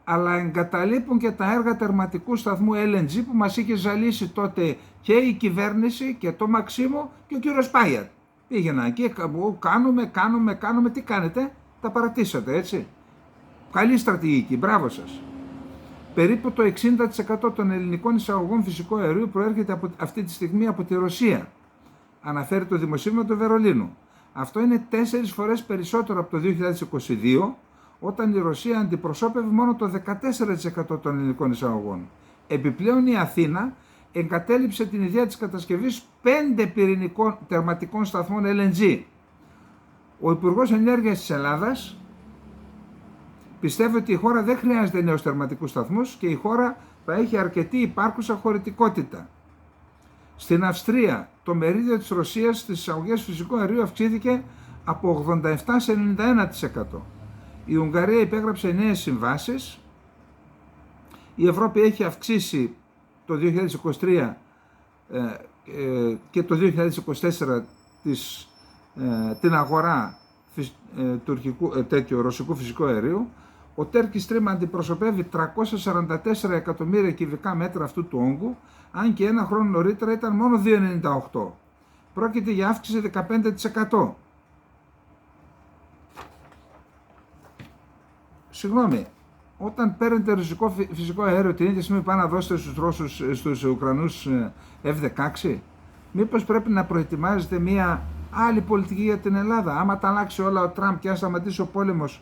αλλά εγκαταλείπουν και τα έργα τερματικού σταθμού LNG που μας είχε ζαλίσει τότε και η κυβέρνηση και το Μαξίμο και ο κύριος Πάγιατ. Πήγαινα εκεί, κάνουμε, τι κάνετε, τα παρατήσατε, έτσι. Καλή στρατηγική, μπράβο σας. Περίπου το 60% των ελληνικών εισαγωγών φυσικού αερίου προέρχεται αυτή τη στιγμή από τη Ρωσία, αναφέρει το δημοσίευμα του Βερολίνου. Αυτό είναι 4 φορές περισσότερο από το 2022, όταν η Ρωσία αντιπροσώπευε μόνο το 14% των ελληνικών εισαγωγών. Επιπλέον η Αθήνα εγκατέλειψε την ιδέα της κατασκευής 5 πυρηνικών τερματικών σταθμών LNG. Ο Υπουργός Ενέργειας της Ελλάδας πιστεύει ότι η χώρα δεν χρειάζεται νέους τερματικούς σταθμούς και η χώρα θα έχει αρκετή υπάρχουσα χωρητικότητα. Στην Αυστρία το μερίδιο της Ρωσίας στις εισαγωγές φυσικού αερίου αυξήθηκε από 87% σε 91%. Η Ουγγαρία υπέγραψε νέες συμβάσεις. Η Ευρώπη έχει αυξήσει το 2023 και το 2024 την αγορά ρωσικού φυσικού αερίου. Ο Turkish Stream αντιπροσωπεύει 344 εκατομμύρια κυβικά μέτρα αυτού του όγκου, αν και ένα χρόνο νωρίτερα ήταν μόνο 2,98. Πρόκειται για αύξηση 15%. Συγγνώμη, όταν παίρνετε ρωσικό φυσικό αέριο την ίδια στιγμή πάνε να δώσετε στους Ρώσους, στους Ουκρανούς F-16, μήπως πρέπει να προετοιμάζετε μια άλλη πολιτική για την Ελλάδα? Άμα τα αλλάξει όλα ο Τραμπ και αν σταματήσει ο πόλεμος,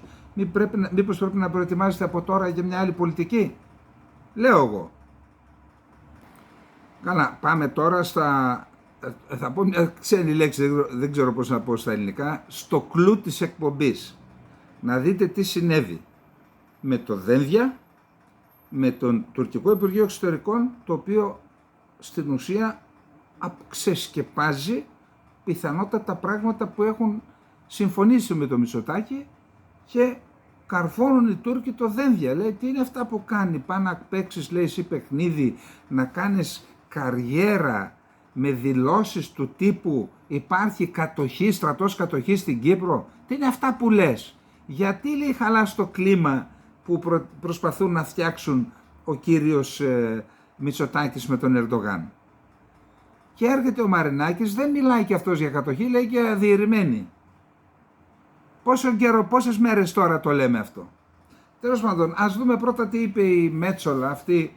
μήπως πρέπει να προετοιμάζετε από τώρα για μια άλλη πολιτική? Λέω εγώ. Καλά, πάμε τώρα θα πω μια ξένη λέξη, δεν ξέρω πώς να πω στα ελληνικά, στο κλου της εκπομπής. Να δείτε τι συνέβη με το Δένδια, με τον Τουρκικό Υπουργείο Εξωτερικών, το οποίο στην ουσία ξεσκεπάζει πιθανότατα πράγματα που έχουν συμφωνήσει με το Μητσοτάκη και καρφώνουν οι Τούρκοι το Δένδια. Λέει, τι είναι αυτά που κάνει, πάνε να παίξεις, λέει, εσύ παιχνίδι, να κάνεις καριέρα με δηλώσεις του τύπου υπάρχει κατοχή, στρατός κατοχή στην Κύπρο? Τι είναι αυτά που λες? Γιατί, λέει, χαλάς το κλίμα που προσπαθούν να φτιάξουν ο κύριος Μητσοτάκης με τον Ερντογάν? Και έρχεται ο Μαρινάκης, δεν μιλάει και αυτός για κατοχή, λέει για διαιρημένη. Πόσο καιρό, πόσες μέρες τώρα το λέμε αυτό? Τέλος πάντων, ας δούμε πρώτα τι είπε η Μέτσολα, αυτή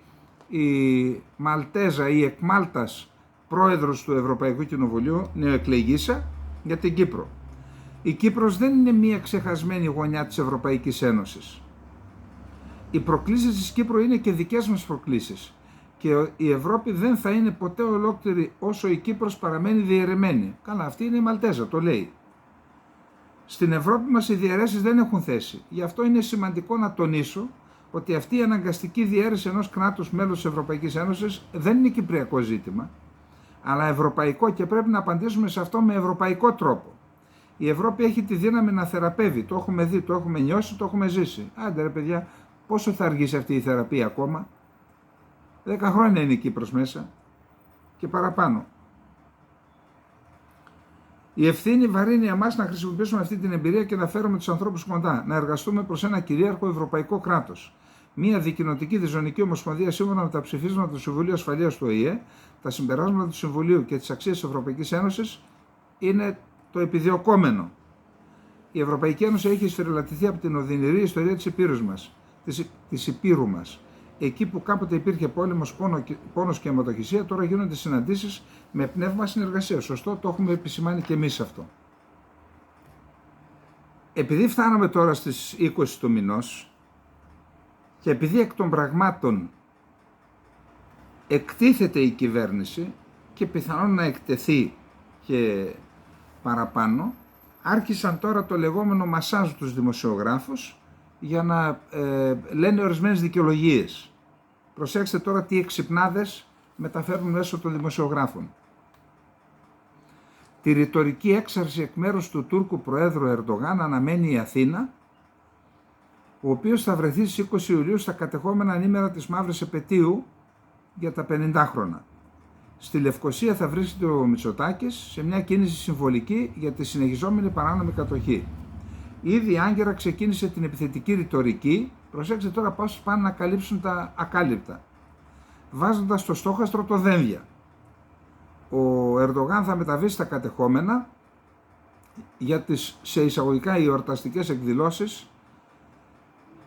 η Μαλτέζα, η εκ Μάλτας πρόεδρος του Ευρωπαϊκού Κοινοβουλίου, νεοεκλεγήσα, για την Κύπρο. Η Κύπρος δεν είναι μια ξεχασμένη γωνιά της Ευρωπαϊκής Ένωσης. Οι προκλήσεις της Κύπρου είναι και δικές μας προκλήσεις. Και η Ευρώπη δεν θα είναι ποτέ ολόκληρη όσο η Κύπρος παραμένει διαιρεμένη. Καλά, αυτή είναι η Μαλτέζα, το λέει. Στην Ευρώπη μας οι διαιρέσεις δεν έχουν θέση. Γι' αυτό είναι σημαντικό να τονίσω ότι αυτή η αναγκαστική διαίρεση ενός κράτους μέλους της Ευρωπαϊκής Ένωσης δεν είναι κυπριακό ζήτημα, αλλά ευρωπαϊκό, και πρέπει να απαντήσουμε σε αυτό με ευρωπαϊκό τρόπο. Η Ευρώπη έχει τη δύναμη να θεραπεύει. Το έχουμε δει, το έχουμε νιώσει, το έχουμε ζήσει. Άντε ρε παιδιά, πόσο θα αργήσει αυτή η θεραπεία ακόμα? 10 χρόνια είναι η Κύπρος μέσα και παραπάνω. Η ευθύνη βαρύνει εμάς να χρησιμοποιήσουμε αυτή την εμπειρία και να φέρουμε τους ανθρώπους κοντά, να εργαστούμε προς ένα κυρίαρχο ευρωπαϊκό κράτος. Μια δικοινοτική διζωνική ομοσπονδία σύμφωνα με τα ψηφίσματα του Συμβουλίου Ασφαλείας του ΟΗΕ, τα συμπεράσματα του Συμβουλίου και τις αξίες της Ευρωπαϊκής Ένωσης είναι το επιδιωκόμενο. Η Ευρωπαϊκή Ένωση έχει σφυριλατηθεί από την οδυνηρή ιστορία της Υπήρου μας. Εκεί που κάποτε υπήρχε πόλεμος, πόνος και αιματοχυσία, τώρα γίνονται συναντήσεις με πνεύμα συνεργασίας. Σωστό, το έχουμε επισημάνει και εμείς αυτό. Επειδή φτάναμε τώρα στις 20 του μηνός και επειδή εκ των πραγμάτων εκτίθεται η κυβέρνηση και πιθανόν να εκτεθεί και παραπάνω, άρχισαν τώρα το λεγόμενο μασάζ τους δημοσιογράφους για να λένε ορισμένες δικαιολογίες. Προσέξτε τώρα τι εξυπνάδες μεταφέρουν μέσω των δημοσιογράφων. Τη ρητορική έξαρση εκ μέρους του Τούρκου Προέδρου Ερντογάν αναμένει η Αθήνα, ο οποίος θα βρεθεί στις 20 Ιουλίου στα κατεχόμενα ανήμερα της Μαύρης Επετείου για τα 50 χρόνια. Στη Λευκοσία θα βρίσκεται ο Μητσοτάκης σε μια κίνηση συμβολική για τη συνεχιζόμενη παράνομη κατοχή. Ήδη άγκαιρα ξεκίνησε την επιθετική ρητορική, προσέξτε τώρα πώς πάνε να καλύψουν τα ακάλυπτα, βάζοντας στο στόχαστρο το δένδια. Ο Ερντογάν θα μεταβεί στα κατεχόμενα για τις σε εισαγωγικά εορταστικές εκδηλώσεις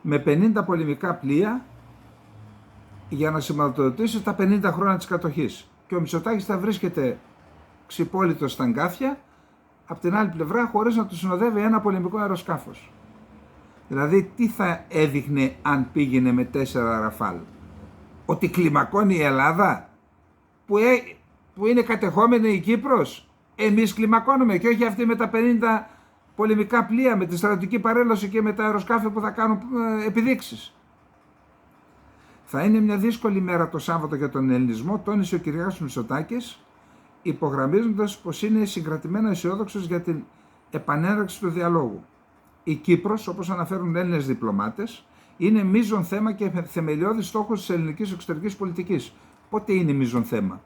με 50 πολεμικά πλοία για να σηματοδοτήσει τα 50 χρόνια της κατοχής. Και ο Μητσοτάκης θα βρίσκεται ξυπόλυτος στα αγκάθια, απ' την άλλη πλευρά χωρίς να του συνοδεύει ένα πολεμικό αεροσκάφος. Δηλαδή τι θα έδειχνε αν πήγαινε με 4 ραφάλ? Ότι κλιμακώνει η Ελλάδα που είναι κατεχόμενη η Κύπρος? Εμείς κλιμακώνουμε και όχι αυτοί με τα 50 πολεμικά πλοία, με τη στρατιωτική παρέλωση και με τα αεροσκάφη που θα κάνουν επιδείξεις. Θα είναι μια δύσκολη μέρα το Σάββατο για τον ελληνισμό, τόνισε ο Κυριάκος Μητσοτάκης, υπογραμμίζοντας πως είναι συγκρατημένα αισιόδοξος για την επανέναρξη του διαλόγου. Η Κύπρος, όπως αναφέρουν Έλληνες διπλωμάτες, είναι μείζον θέμα και θεμελιώδης στόχος της ελληνικής εξωτερικής πολιτικής. Πότε είναι μείζον θέμα?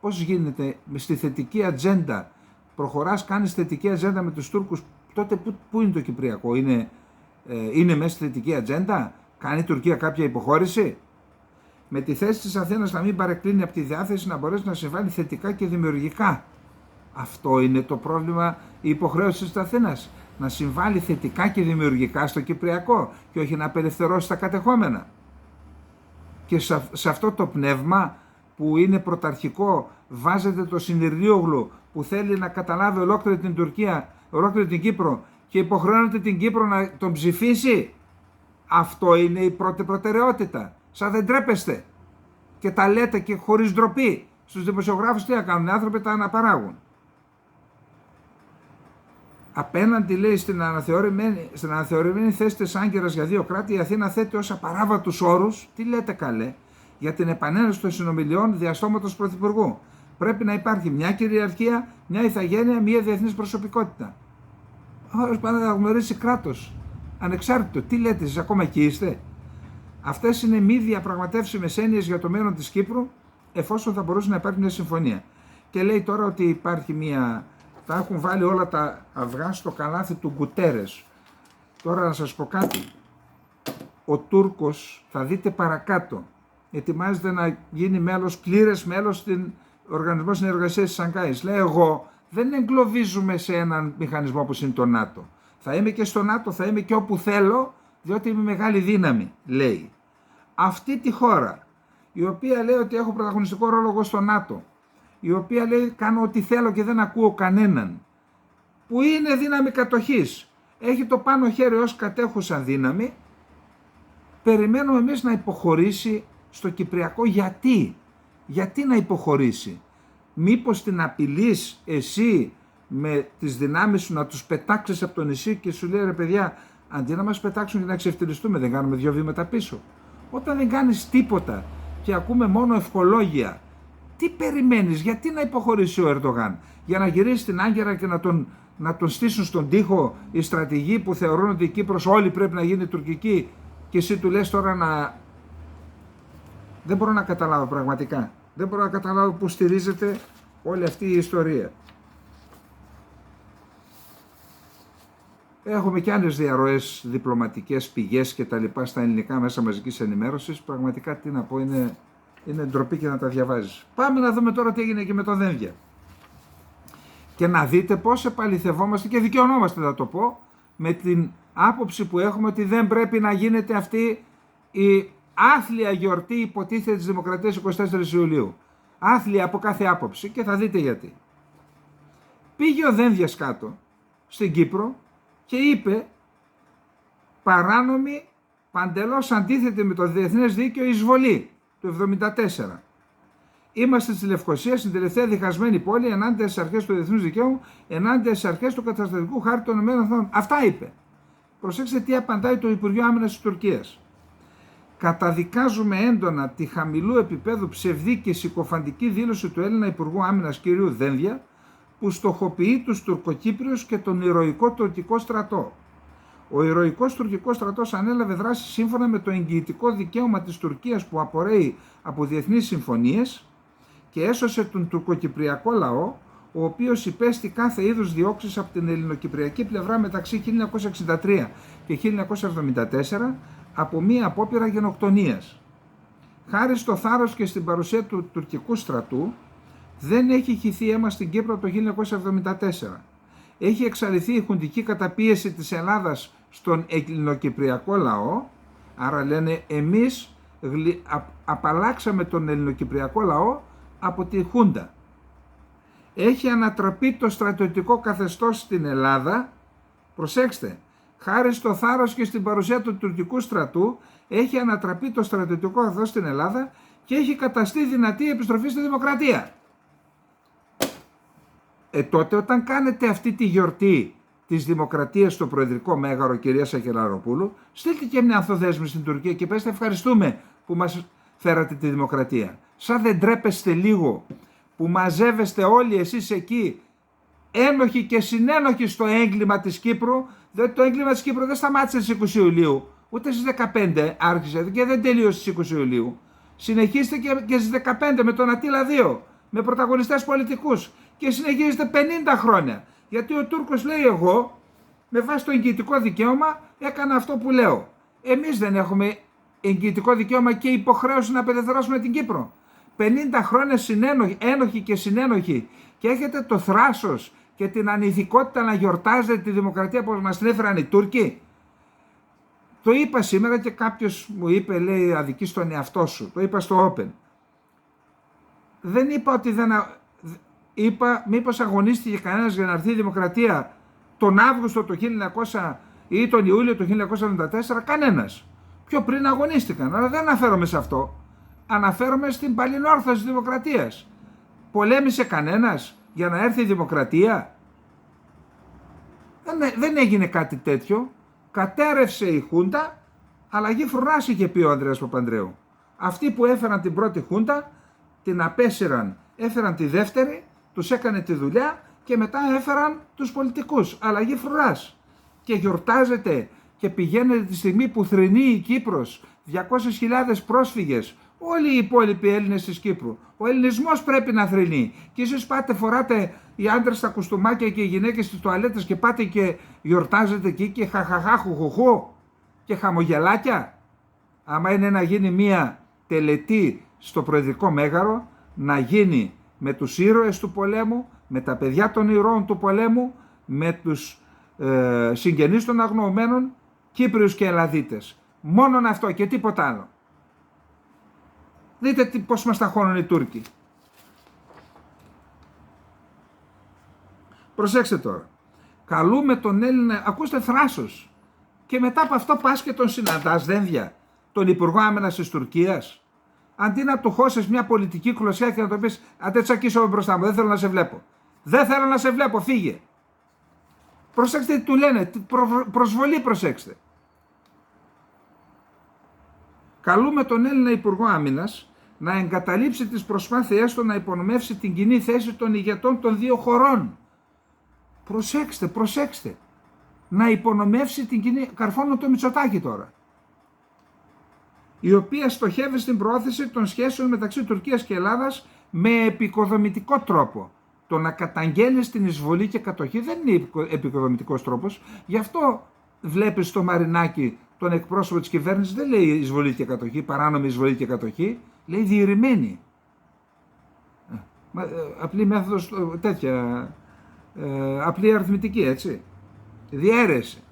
Πώς γίνεται στη θετική ατζέντα? Προχωράς, κάνεις θετική ατζέντα με τους Τούρκους, τότε πού είναι το Κυπριακό? Είναι μέσα στη θετική ατζέντα? Κάνει η Τουρκία κάποια υποχώρηση? Με τη θέση της Αθήνας να μην παρεκκλίνει από τη διάθεση να μπορέσει να συμβάλλει θετικά και δημιουργικά. Αυτό είναι το πρόβλημα, η υποχρέωση της Αθήνας. Να συμβάλλει θετικά και δημιουργικά στο Κυπριακό και όχι να απελευθερώσει τα κατεχόμενα. Και σε αυτό το πνεύμα που είναι πρωταρχικό βάζεται το Συνηριόγλου που θέλει να καταλάβει ολόκληρη την Τουρκία, ολόκληρη την Κύπρο και υποχρεώνεται την Κύπρο να τον ψηφίσει. Αυτό είναι η πρώτη προτεραιότητα. Σαν δεν τρέπεστε και τα λέτε και χωρίς ντροπή. Στους δημοσιογράφους τι να κάνουν, οι άνθρωποι τα αναπαράγουν. Απέναντι, λέει, στην αναθεωρημένη θέση της Άγκυρας για 2 κράτη, η Αθήνα θέτει ως απαράβατους όρους, τι λέτε καλέ, για την επανένωση των συνομιλιών διαστόματος πρωθυπουργού. Πρέπει να υπάρχει μια κυριαρχία, μια ηθαγένεια, μια διεθνής προσωπικότητα. Όρος πάνε να γνωρίσει κράτος ανεξάρτητο. Τι λέτε, εσείς ακόμα εκεί είστε? Αυτές είναι μη διαπραγματεύσιμες έννοιες για το μέλλον της Κύπρου, εφόσον θα μπορούσε να υπάρχει μια συμφωνία. και λέει τώρα ότι υπάρχει θα έχουν βάλει όλα τα αυγά στο καλάθι του Γκουτέρες. Τώρα να σας πω κάτι, ο Τούρκος, θα δείτε παρακάτω, ετοιμάζεται να γίνει πλήρες μέλος στην Οργανισμό Συνεργασίας της Σανγκάης. Λέει, εγώ δεν εγκλωβίζουμε σε έναν μηχανισμό όπως είναι το ΝΑΤΟ. Θα είμαι και στο ΝΑΤΟ, θα είμαι και όπου θέλω, διότι είμαι μεγάλη δύναμη, λέει. Αυτή τη χώρα, η οποία λέει ότι έχω πρωταγωνιστικό ρόλο εγώ στο ΝΑΤΟ, η οποία λέει κάνω ό,τι θέλω και δεν ακούω κανέναν, που είναι δύναμη κατοχής, έχει το πάνω χέρι ως κατέχουσα δύναμη, περιμένουμε εμείς να υποχωρήσει στο Κυπριακό. Γιατί να υποχωρήσει? Μήπως την απειλείς εσύ με τις δυνάμεις σου να τους πετάξεις από το νησί και σου λέει, ρε παιδιά, αντί να μας πετάξουν και να ξεφτυλιστούμε, δεν κάνουμε 2 βήματα πίσω? Όταν δεν κάνεις τίποτα και ακούμε μόνο ευχολόγια, τι περιμένεις? Γιατί να υποχωρήσει ο Ερντογάν? Για να γυρίσει στην Άγκυρα και να τον στήσουν στον τοίχο οι στρατηγοί που θεωρούν ότι η Κύπρος όλη πρέπει να γίνει τουρκική, και εσύ του λες τώρα να... Δεν μπορώ να καταλάβω πραγματικά. Δεν μπορώ να καταλάβω πού στηρίζεται όλη αυτή η ιστορία. Έχουμε και άλλες διαρροές, διπλωματικές πηγές και τα λοιπά στα ελληνικά μέσα μαζικής ενημέρωσης. Πραγματικά τι να πω, είναι ντροπή και να τα διαβάζεις. Πάμε να δούμε τώρα τι έγινε και με το Δένδια. Και να δείτε πώς επαληθευόμαστε και δικαιωνόμαστε, θα το πω, με την άποψη που έχουμε ότι δεν πρέπει να γίνεται αυτή η άθλια γιορτή, υποτίθεται, της Δημοκρατίας 24 Ιουλίου. Άθλια από κάθε άποψη, και θα δείτε γιατί. Πήγε ο Δένδιας κάτω στην Κύπρο και είπε παράνομη, παντελώς αντίθετη με το διεθνές δίκαιο εισβολή του 1974. Είμαστε στη Λευκοσία, στην τελευταία διχασμένη πόλη, ενάντια στις αρχές του διεθνούς δικαίου, ενάντια στις αρχές του καταστατικού χάρτη των ΗΠΑ. Αυτά είπε. Προσέξτε τι απαντάει το Υπουργείο Άμυνας της Τουρκίας. Καταδικάζουμε έντονα τη χαμηλού επίπεδου ψευδή και συκοφαντική δήλωση του Έλληνα Υπουργού Άμυνας κ. Δένδια, που στοχοποιεί τους Τουρκοκύπριους και τον ηρωικό τουρκικό στρατό. Ο ηρωικός τουρκικός στρατός ανέλαβε δράση σύμφωνα με το εγγυητικό δικαίωμα της Τουρκίας που απορρέει από διεθνείς συμφωνίες και έσωσε τον τουρκοκυπριακό λαό, ο οποίος υπέστη κάθε είδους διώξεις από την ελληνοκυπριακή πλευρά μεταξύ 1963 και 1974 από μία απόπειρα γενοκτονίας. Χάρη στο θάρρος και στην παρουσία του τουρκικού στρατού, δεν έχει χυθεί αίμα στην Κύπρο το 1974. Έχει εξαλειφθεί η χουντική καταπίεση της Ελλάδας στον ελληνοκυπριακό λαό, άρα λένε εμείς απαλλάξαμε τον ελληνοκυπριακό λαό από τη Χούντα. Έχει ανατραπεί το στρατιωτικό καθεστώς στην Ελλάδα, προσέξτε, χάρη στο θάρρος και στην παρουσία του τουρκικού στρατού, έχει ανατραπεί το στρατιωτικό καθεστώς στην Ελλάδα και έχει καταστεί δυνατή επιστροφή στη δημοκρατία. Τότε όταν κάνετε αυτή τη γιορτή της δημοκρατίας στο Προεδρικό Μέγαρο, κυρία Σακελαροπούλου, στείλτε και μια ανθοδέσμη στην Τουρκία και πέστε ευχαριστούμε που μας φέρατε τη δημοκρατία. Σαν δεν τρέπεστε λίγο που μαζεύεστε όλοι εσείς εκεί ένοχοι και συνένοχοι στο έγκλημα της Κύπρου, διότι το έγκλημα της Κύπρου δεν σταμάτησε στις 20 Ιουλίου, ούτε στις 15 άρχισε και δεν τελείωσε στις 20 Ιουλίου. Συνεχίστε και στις 15 με τον Αττήλα 2, με πρωταγωνιστές πολιτικούς, και συνεχίζετε 50 χρόνια. Γιατί ο Τούρκος λέει εγώ, με βάση το εγγυητικό δικαίωμα, έκανα αυτό που λέω. Εμείς δεν έχουμε εγγυητικό δικαίωμα και υποχρέωση να απελευθερώσουμε την Κύπρο. 50 χρόνια ένοχοι και συνένοχοι, και έχετε το θράσος και την ανηθικότητα να γιορτάζετε τη δημοκρατία που μας την έφεραν οι Τούρκοι. Το είπα σήμερα και κάποιος μου είπε, λέει, αδικείς τον εαυτό σου. Το είπα στο Open. Δεν είπα ότι δεν... Είπα μήπως αγωνίστηκε κανένας για να έρθει η δημοκρατία τον Αύγουστο του 1900 ή τον Ιούλιο του 1974, κανένας. Πιο πριν αγωνίστηκαν, αλλά δεν αναφέρομαι σε αυτό. Αναφέρομαι στην παλινόρθωση της δημοκρατίας. Πολέμησε κανένας για να έρθει η δημοκρατία? Δεν έγινε κάτι τέτοιο. Κατέρευσε η Χούντα, αλλαγή φρουράς είχε πει ο Ανδρέας Παπανδρέου. Αυτοί που έφεραν την πρώτη Χούντα, την απέσυραν, έφεραν τη δεύτερη, τους έκανε τη δουλειά και μετά έφεραν τους πολιτικούς. Αλλαγή φρουράς. Και γιορτάζεται και πηγαίνετε τη στιγμή που θρηνεί η Κύπρος, 200.000 πρόσφυγες, όλοι οι υπόλοιποι Έλληνες της Κύπρου. Ο ελληνισμός πρέπει να θρηνεί. Και εσείς πάτε, φοράτε οι άντρες τα κουστούμάκια και οι γυναίκες στις τουαλέτες και πάτε και γιορτάζετε εκεί και χαχαχαχουχουχού και χαμογελάκια. Άμα είναι να γίνει μία τελετή στο Προεδρικό Μέγαρο, να γίνει με τους ήρωες του πολέμου, με τα παιδιά των ηρώων του πολέμου, με τους συγγενείς των αγνοωμένων, Κύπριους και Ελλαδίτες. Μόνον αυτό και τίποτα άλλο. Δείτε πώς μας ταχώνουν οι Τούρκοι. Προσέξτε τώρα. Καλούμε τον Έλληνα, ακούστε θράσος. Και μετά από αυτό πας και τον συναντάς δένδια, τον Υπουργό Άμυνας της Τουρκίας. Αντί να του χώσεις μια πολιτική κλωσιά και να το πεις, άντε τσακίσω μπροστά μου, δεν θέλω να σε βλέπω. Δεν θέλω να σε βλέπω, φύγε. Προσέξτε τι του λένε, προσβολή προσέξτε. Καλούμε τον Έλληνα Υπουργό Άμυνας να εγκαταλείψει τις προσπάθειές του να υπονομεύσει την κοινή θέση των ηγετών των δύο χωρών. Προσέξτε. Να υπονομεύσει την κοινή, καρφώνω το Μητσοτάκη τώρα, η οποία στοχεύει στην προώθηση των σχέσεων μεταξύ Τουρκίας και Ελλάδας με επικοδομητικό τρόπο. Το να καταγγέλνεις την εισβολή και κατοχή δεν είναι επικοδομητικός τρόπος. Γι' αυτό βλέπεις στο Μαρινάκι τον εκπρόσωπο της κυβέρνησης, δεν λέει εισβολή και κατοχή, παράνομη εισβολή και κατοχή, λέει διηρημένη. Απλή μέθοδος τέτοια, απλή αριθμητική, έτσι. Διαίρεση.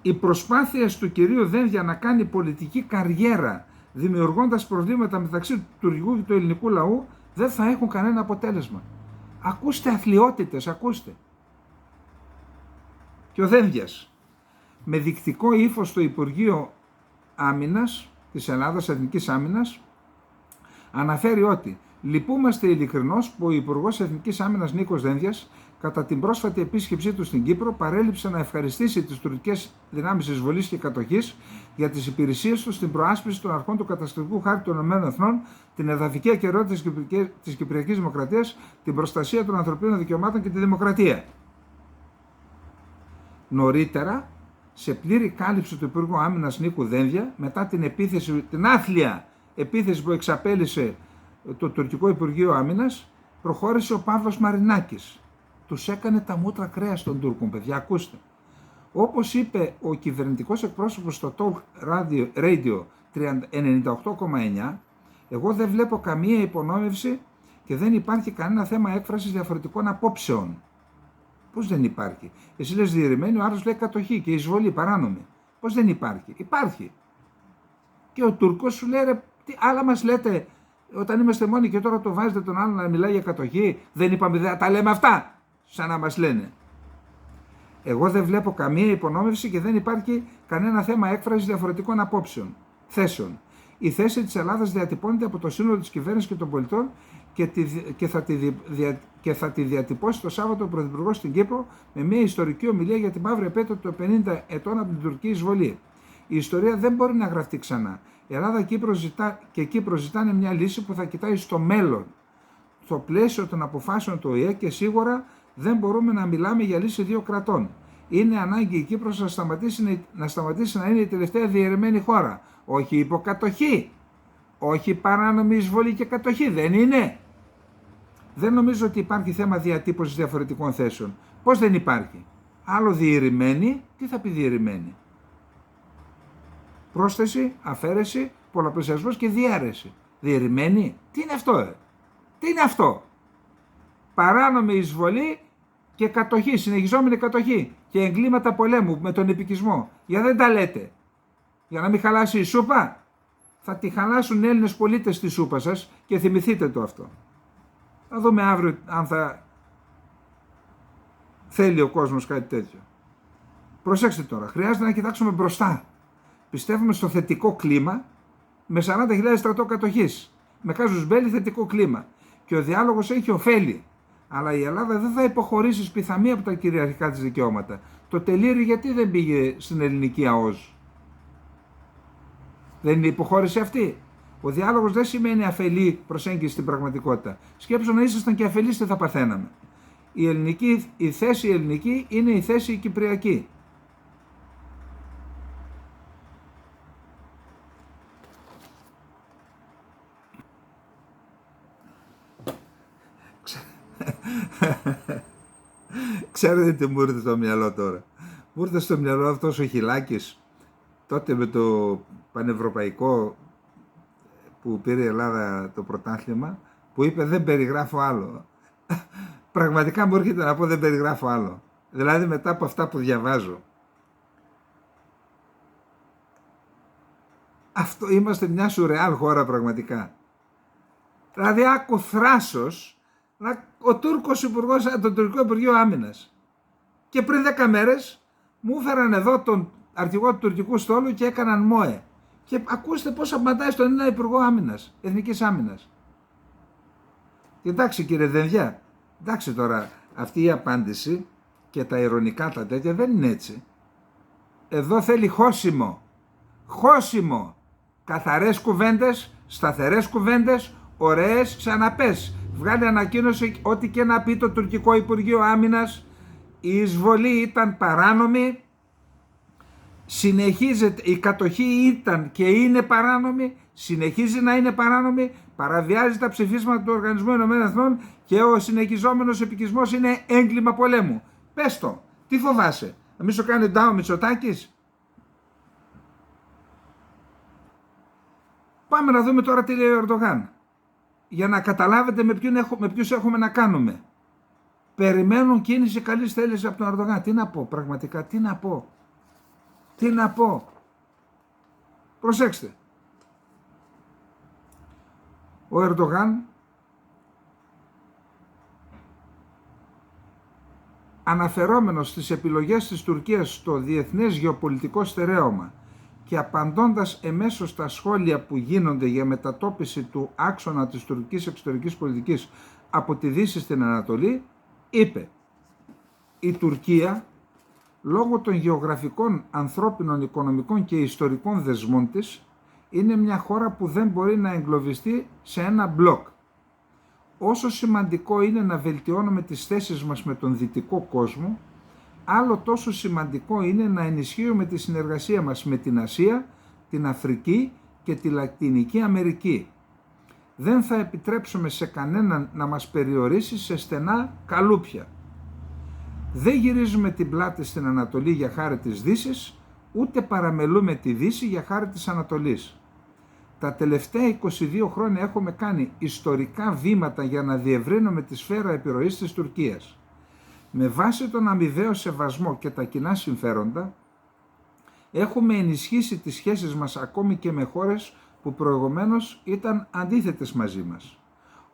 Οι προσπάθειες του κυρίου Δένδια να κάνει πολιτική καριέρα δημιουργώντας προβλήματα μεταξύ του τουρκικού και του ελληνικού λαού δεν θα έχουν κανένα αποτέλεσμα. Ακούστε αθλιότητες, ακούστε. Και ο Δένδιας, με δεικτικό ύφος στο Υπουργείο Άμυνας της Ελλάδας, Εθνικής Άμυνας, αναφέρει ότι λυπούμαστε ειλικρινώς που ο Υπουργός Εθνικής Άμυνας Νίκος Δένδιας κατά την πρόσφατη επίσκεψή του στην Κύπρο παρέλειψε να ευχαριστήσει τις τουρκικές δυνάμεις εισβολής και κατοχής για τις υπηρεσίες τους στην προάσπιση των αρχών του καταστατικού χάρτη των ΗΠΑ, την εδαφική ακεραιότητα της Κυπριακής Δημοκρατίας, την προστασία των ανθρωπίνων δικαιωμάτων και τη δημοκρατία. Νωρίτερα, σε πλήρη κάλυψη του Υπουργού Άμυνας Νίκου Δένδια, μετά την επίθεση, την άθλια επίθεση που εξαπέλυσε το τουρκικό Υπουργείο Άμυνας, προχώρησε ο Παύλος Μαρινάκης. Τους έκανε τα μούτρα κρέας των Τούρκων, παιδιά, ακούστε. Όπως είπε ο κυβερνητικός εκπρόσωπος στο Talk Radio 98,9, εγώ δεν βλέπω καμία υπονόμευση και δεν υπάρχει κανένα θέμα έκφρασης διαφορετικών απόψεων. Πώς δεν υπάρχει? Εσύ λες διαιρεμένη, ο άλλος λέει κατοχή και εισβολή παράνομη. Πώς δεν υπάρχει? Υπάρχει. Και ο Τούρκος σου λέει, ρε, τι άλλα μας λέτε όταν είμαστε μόνοι και τώρα το βάζετε τον άλλον να μιλάει για κατοχή? Δεν είπαμε, δεν τα λέμε αυτά, σαν να μας λένε. Εγώ δεν βλέπω καμία υπονόμευση και δεν υπάρχει κανένα θέμα έκφρασης διαφορετικών απόψεων, θέσεων. Η θέση της Ελλάδας διατυπώνεται από το σύνολο της κυβέρνησης και των πολιτών και θα τη διατυπώσει το Σάββατο ο Πρωθυπουργός στην Κύπρο με μια ιστορική ομιλία για την μαύρη επέτειο των 50 ετών από την τουρκική εισβολή. Η ιστορία δεν μπορεί να γραφτεί ξανά. Η Ελλάδα και Κύπρος ζητάνε μια λύση που θα κοιτάει στο μέλλον, στο πλαίσιο των αποφάσεων του ΟΗΕ, και σίγουρα δεν μπορούμε να μιλάμε για λύση δύο κρατών. Είναι ανάγκη η Κύπρος να σταματήσει να είναι η τελευταία διαιρεμένη χώρα. Όχι υποκατοχή. Όχι παράνομη εισβολή και κατοχή. Δεν είναι. Δεν νομίζω ότι υπάρχει θέμα διατύπωσης διαφορετικών θέσεων. Πώς δεν υπάρχει? Άλλο διαιρεμένη, τι θα πει διαιρεμένη? Πρόσθεση, αφαίρεση, πολλαπλασιασμός και διαίρεση. Διαιρεμένη, τι είναι αυτό? Τι είναι αυτό? Παράνομη εισβολή και κατοχή, συνεχιζόμενη κατοχή και εγκλήματα πολέμου με τον επικισμό. Για δεν τα λέτε. Για να μην χαλάσει η σούπα. Θα τη χαλάσουν οι Έλληνες πολίτες στη σούπα σας και θυμηθείτε το αυτό. Θα δούμε αύριο αν θα θέλει ο κόσμος κάτι τέτοιο. Προσέξτε τώρα, χρειάζεται να κοιτάξουμε μπροστά. Πιστεύουμε στο θετικό κλίμα με 40.000 στρατό κατοχής. Με κάζους μπέλη θετικό κλίμα. Και ο διάλογος έχει ωφέλη. Αλλά η Ελλάδα δεν θα υποχωρήσει σπιθαμία από τα κυριαρχικά της δικαιώματα. Το τελείρι γιατί δεν πήγε στην ελληνική ΑΟΣ? Δεν είναι υποχώρηση αυτή? Ο διάλογος δεν σημαίνει αφελή προσέγγιση στην πραγματικότητα. Σκέψου να ήσασταν και αφελείς, τι θα παθαίναμε. Η θέση ελληνική είναι η θέση κυπριακή. Ξέρετε τι μου ήρθε στο μυαλό τώρα? Μου ήρθε στο μυαλό αυτός ο Χιλάκης, τότε με το πανευρωπαϊκό που πήρε η Ελλάδα το πρωτάθλημα, που είπε δεν περιγράφω άλλο. Πραγματικά μου έρχεται να πω δεν περιγράφω άλλο. Δηλαδή μετά από αυτά που διαβάζω. Αυτό, είμαστε μια σουρεάλ χώρα πραγματικά. Δηλαδή άκου θράσος, ο Τούρκος υπουργός, το τουρκικό Υπουργείο Άμυνας. Και πριν 10 μέρες μου έφεραν εδώ τον αρχηγό του τουρκικού στόλου και έκαναν ΜΟΕ. Και ακούστε πώς απαντάει στον ένα Υπουργό Άμυνας, Εθνικής Άμυνας. Εντάξει κύριε Δενδιά, εντάξει τώρα αυτή η απάντηση και τα ειρωνικά τα τέτοια δεν είναι έτσι. Εδώ θέλει χώσιμο. Χώσιμο. Καθαρές κουβέντες, σταθερές κουβέντες, ωραίες, ξαναπες. Βγάλει ανακοίνωση ότι και να πει το τουρκικό Υπουργείο Άμυνας, η εισβολή ήταν παράνομη, συνεχίζεται, η κατοχή ήταν και είναι παράνομη, συνεχίζει να είναι παράνομη, παραβιάζει τα ψηφίσματα του Οργανισμού Ηνωμένων Εθνών και ο συνεχιζόμενος επικισμός είναι έγκλημα πολέμου. Πες το, τι φοβάσαι, να μην σου κάνει ντάο Μητσοτάκης? Πάμε να δούμε τώρα τι λέει ο Ερντογάν, για να καταλάβετε με ποιους έχουμε να κάνουμε. Περιμένουν κίνηση καλής θέλησης από τον Ερντογάν. Τι να πω, πραγματικά, τι να πω. Τι να πω. Προσέξτε. Ο Ερντογάν αναφερόμενος στις επιλογές της Τουρκίας στο διεθνές γεωπολιτικό στερέωμα και απαντώντας εμέσως στα σχόλια που γίνονται για μετατόπιση του άξονα της τουρκικής εξωτερικής πολιτικής από τη Δύση στην Ανατολή, είπε: η Τουρκία, λόγω των γεωγραφικών, ανθρώπινων, οικονομικών και ιστορικών δεσμών της, είναι μια χώρα που δεν μπορεί να εγκλωβιστεί σε ένα μπλοκ. Όσο σημαντικό είναι να βελτιώνουμε τις θέσεις μας με τον δυτικό κόσμο, άλλο τόσο σημαντικό είναι να ενισχύουμε τη συνεργασία μας με την Ασία, την Αφρική και τη Λατινική Αμερική. Δεν θα επιτρέψουμε σε κανέναν να μας περιορίσει σε στενά καλούπια. Δεν γυρίζουμε την πλάτη στην Ανατολή για χάρη της Δύσης, ούτε παραμελούμε τη Δύση για χάρη της Ανατολής. Τα τελευταία 22 χρόνια έχουμε κάνει ιστορικά βήματα για να διευρύνουμε τη σφαίρα επιρροής της Τουρκίας. Με βάση τον αμοιβαίο σεβασμό και τα κοινά συμφέροντα, έχουμε ενισχύσει τις σχέσεις μας ακόμη και με χώρες που προηγουμένως ήταν αντίθετες μαζί μας.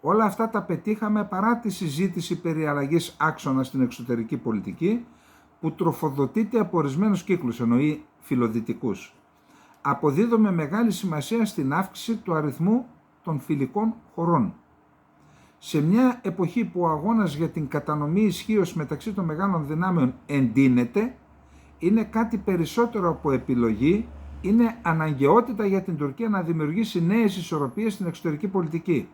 Όλα αυτά τα πετύχαμε παρά τη συζήτηση περί αλλαγής άξονα στην εξωτερική πολιτική, που τροφοδοτείται από ορισμένους κύκλους, εννοεί φιλοδυτικούς. Αποδίδουμε μεγάλη σημασία στην αύξηση του αριθμού των φιλικών χωρών. Σε μια εποχή που ο αγώνας για την κατανομή ισχύως μεταξύ των μεγάλων δυνάμεων εντείνεται, είναι κάτι περισσότερο από επιλογή, είναι αναγκαιότητα για την Τουρκία να δημιουργήσει νέες ισορροπίες στην εξωτερική πολιτική.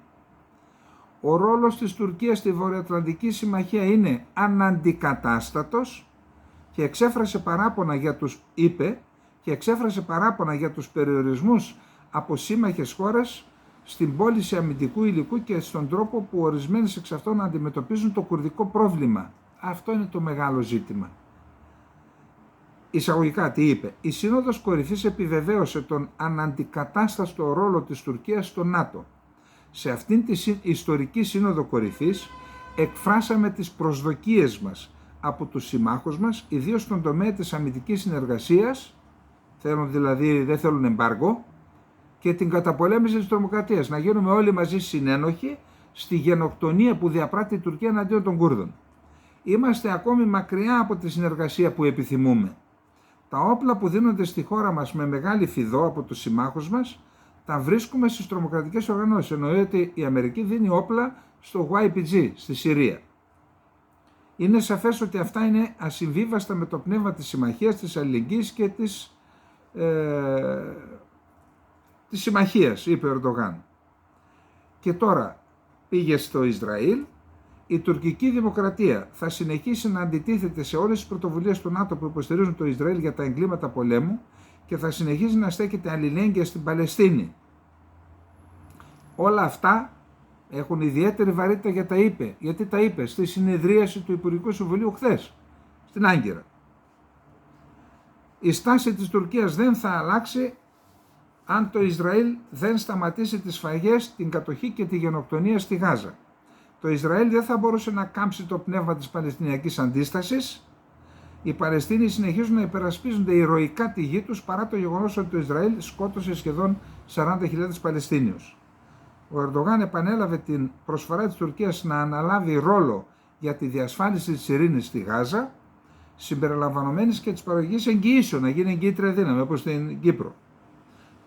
Ο ρόλος της Τουρκίας στη Βορειοατλαντική Συμμαχία είναι αναντικατάστατος και εξέφρασε παράπονα για τους περιορισμούς από σύμμαχες χώρες στην πώληση αμυντικού υλικού και στον τρόπο που ορισμένες εξ αυτών αντιμετωπίζουν το κουρδικό πρόβλημα. Αυτό είναι το μεγάλο ζήτημα. Εισαγωγικά τι είπε? Η Σύνοδος Κορυφής επιβεβαίωσε τον αναντικατάστατο ρόλο της Τουρκίας στο ΝΑΤΟ. Σε αυτήν τη ιστορική Σύνοδο Κορυφής εκφράσαμε τις προσδοκίες μας από τους συμμάχους μας, ιδίως στον τομέα της αμυντικής συνεργασίας, δεν θέλουν εμπάργο, και την καταπολέμηση της τρομοκρατίας. Να γίνουμε όλοι μαζί συνένοχοι στη γενοκτονία που διαπράττει η Τουρκία εναντίον των Κούρδων. Είμαστε ακόμη μακριά από τη συνεργασία που επιθυμούμε. Τα όπλα που δίνονται στη χώρα μας με μεγάλη φιδό από τους συμμάχους μας, τα βρίσκουμε στις τρομοκρατικές οργανώσεις. Εννοεί ότι η Αμερική δίνει όπλα στο YPG, στη Συρία. Είναι σαφές ότι αυτά είναι ασυμβίβαστα με το πνεύμα της συμμαχίας, της αλληλεγγύης και της συμμαχίας, είπε ο Ερντογάν. Και τώρα πήγε στο Ισραήλ. Η τουρκική δημοκρατία θα συνεχίσει να αντιτίθεται σε όλες τις πρωτοβουλίες του ΝΑΤΟ που υποστηρίζουν το Ισραήλ για τα εγκλήματα πολέμου και θα συνεχίσει να στέκεται αλληλέγγυα στην Παλαιστίνη. Όλα αυτά έχουν ιδιαίτερη βαρύτητα για τα είπε. Γιατί τα είπε στη συνεδρίαση του Υπουργικού Συμβουλίου χθες, στην Άγκυρα. Η στάση της Τουρκίας δεν θα αλλάξει αν το Ισραήλ δεν σταματήσει τις σφαγές, την κατοχή και τη γενοκτονία στη Γάζα. Το Ισραήλ δεν θα μπορούσε να κάμψει το πνεύμα της Παλαιστινιακής αντίστασης. Οι Παλαιστίνοι συνεχίζουν να υπερασπίζονται ηρωικά τη γη τους παρά το γεγονός ότι το Ισραήλ σκότωσε σχεδόν 40.000 Παλαιστίνιους. Ο Ερντογάν επανέλαβε την προσφορά της Τουρκίας να αναλάβει ρόλο για τη διασφάλιση της ειρήνης στη Γάζα, συμπεριλαμβανομένης και της παροχής εγγυήσεων, να γίνει εγγυήτρια δύναμη όπως στην Κύπρο.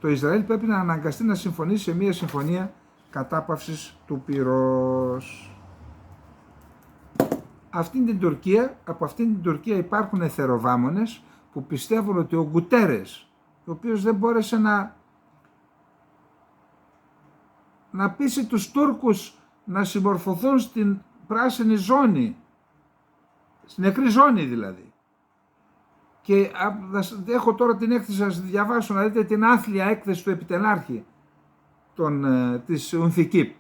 Το Ισραήλ πρέπει να αναγκαστεί να συμφωνήσει σε μια συμφωνία κατάπαυσης του πυρός. Από αυτήν την Τουρκία υπάρχουν εθεροβάμονες που πιστεύουν ότι ο Γκουτέρες, ο οποίος δεν μπόρεσε να πείσει τους Τούρκους να συμμορφωθούν στην πράσινη ζώνη, στην νεκρή ζώνη δηλαδή. Και έχω τώρα την έκθεση να σας διαβάσω, να δείτε την άθλια έκθεση του επιτελάρχη της Ουνθικίπ.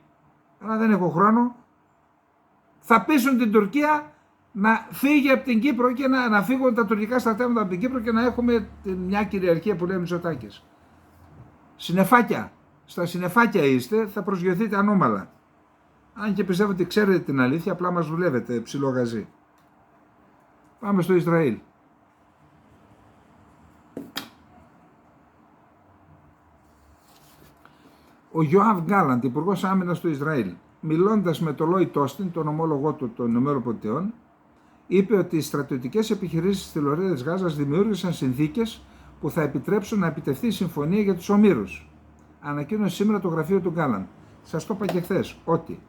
Αλλά δεν έχω χρόνο. Θα πείσουν την Τουρκία να φύγει από την Κύπρο και να φύγουν τα τουρκικά στρατεύματα από την Κύπρο και να έχουμε μια κυριαρχία που λέει Μητσοτάκης. Συννεφάκια. Στα συννεφάκια είστε, θα προσγειωθείτε ανώμαλα. Αν και πιστεύω ότι ξέρετε την αλήθεια, απλά μας δουλεύετε ψηλό γαζί. Πάμε στο Ισραήλ. Ο Γιωάβ Γκάλαντ, υπουργός άμυνας του Ισραήλ, μιλώντας με τον Λόιτ Όστιν, τον ομόλογό του των ΗΠΑ, είπε ότι οι στρατιωτικές επιχειρήσεις στη Λωρίδα της Γάζας δημιούργησαν συνθήκες που θα επιτρέψουν να επιτευχθεί η συμφωνία για τους ομήρους. Ανακοίνωσε σήμερα το γραφείο του Γκάλαντ. Σας το είπα και χθες ότι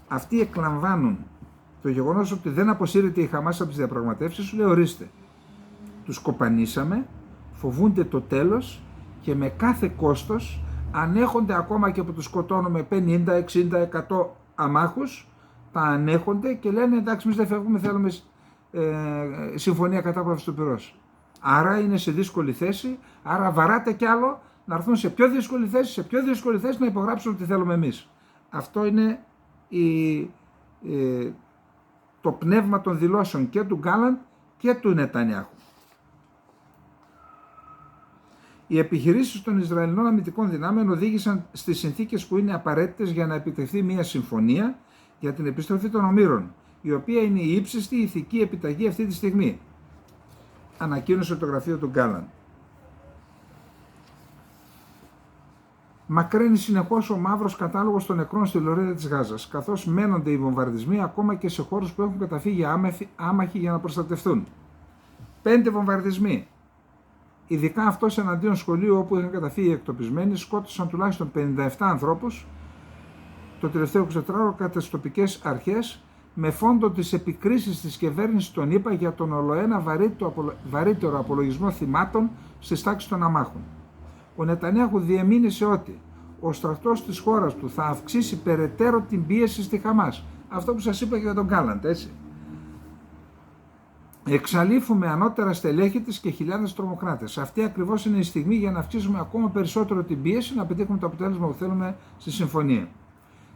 αυτοί εκλαμβάνουν το γεγονός ότι δεν αποσύρεται η Χαμάς από τις διαπραγματεύσεις. Σου λέει ορίστε, τους κοπανίσαμε, φοβούνται το τέλος και με κάθε κόστος ανέχονται ακόμα και που τους σκοτώνουμε 50, 60, 100 αμάχους, τα ανέχονται και λένε εντάξει εμείς δεν φεύγουμε, θέλουμε συμφωνία κατάπαυσης του πυρός. Άρα είναι σε δύσκολη θέση, άρα βαράτε κι άλλο να έρθουν σε πιο δύσκολη θέση, να υπογράψουν ό,τι θέλουμε εμείς. Αυτό είναι το πνεύμα των δηλώσεων και του Γκάλαντ και του Νετανιάχου. Οι επιχειρήσεις των Ισραηλινών αμυντικών δυνάμεων οδήγησαν στις συνθήκες που είναι απαραίτητες για να επιτευχθεί μια συμφωνία για την επιστροφή των ομήρων, η οποία είναι η ύψιστη ηθική επιταγή αυτή τη στιγμή, ανακοίνωσε το γραφείο του Γκάλαντ. Μακραίνει συνεχώς ο μαύρος κατάλογος των νεκρών στη Λωρίδα της Γάζας, καθώς μένονται οι βομβαρδισμοί ακόμα και σε χώρους που έχουν καταφύγει άμαχοι για να προστατευτούν. 5 βομβαρδισμοί. Ειδικά αυτός εναντίον σχολείου όπου είχαν καταφύγει εκτοπισμένοι, σκότωσαν τουλάχιστον 57 ανθρώπους το τελευταίο 24ωρο κατά τις τοπικές αρχές, με φόντο τις επικρίσεις της κυβέρνησης των ΗΠΑ για τον ολοένα βαρύτερο απολογισμό θυμάτων στις τάξεις των αμάχων. Ο Νετανιάχου διεμήνυσε ότι ο στρατός της χώρας του θα αυξήσει περαιτέρω την πίεση στη Χαμάς. Αυτό που σας είπα και για τον Γκάλαντ, έτσι. Εξαλείφουμε ανώτερα στελέχη της και χιλιάδες τρομοκράτες. Αυτή ακριβώς είναι η στιγμή για να αυξήσουμε ακόμα περισσότερο την πίεση, να πετύχουμε το αποτέλεσμα που θέλουμε στη συμφωνία.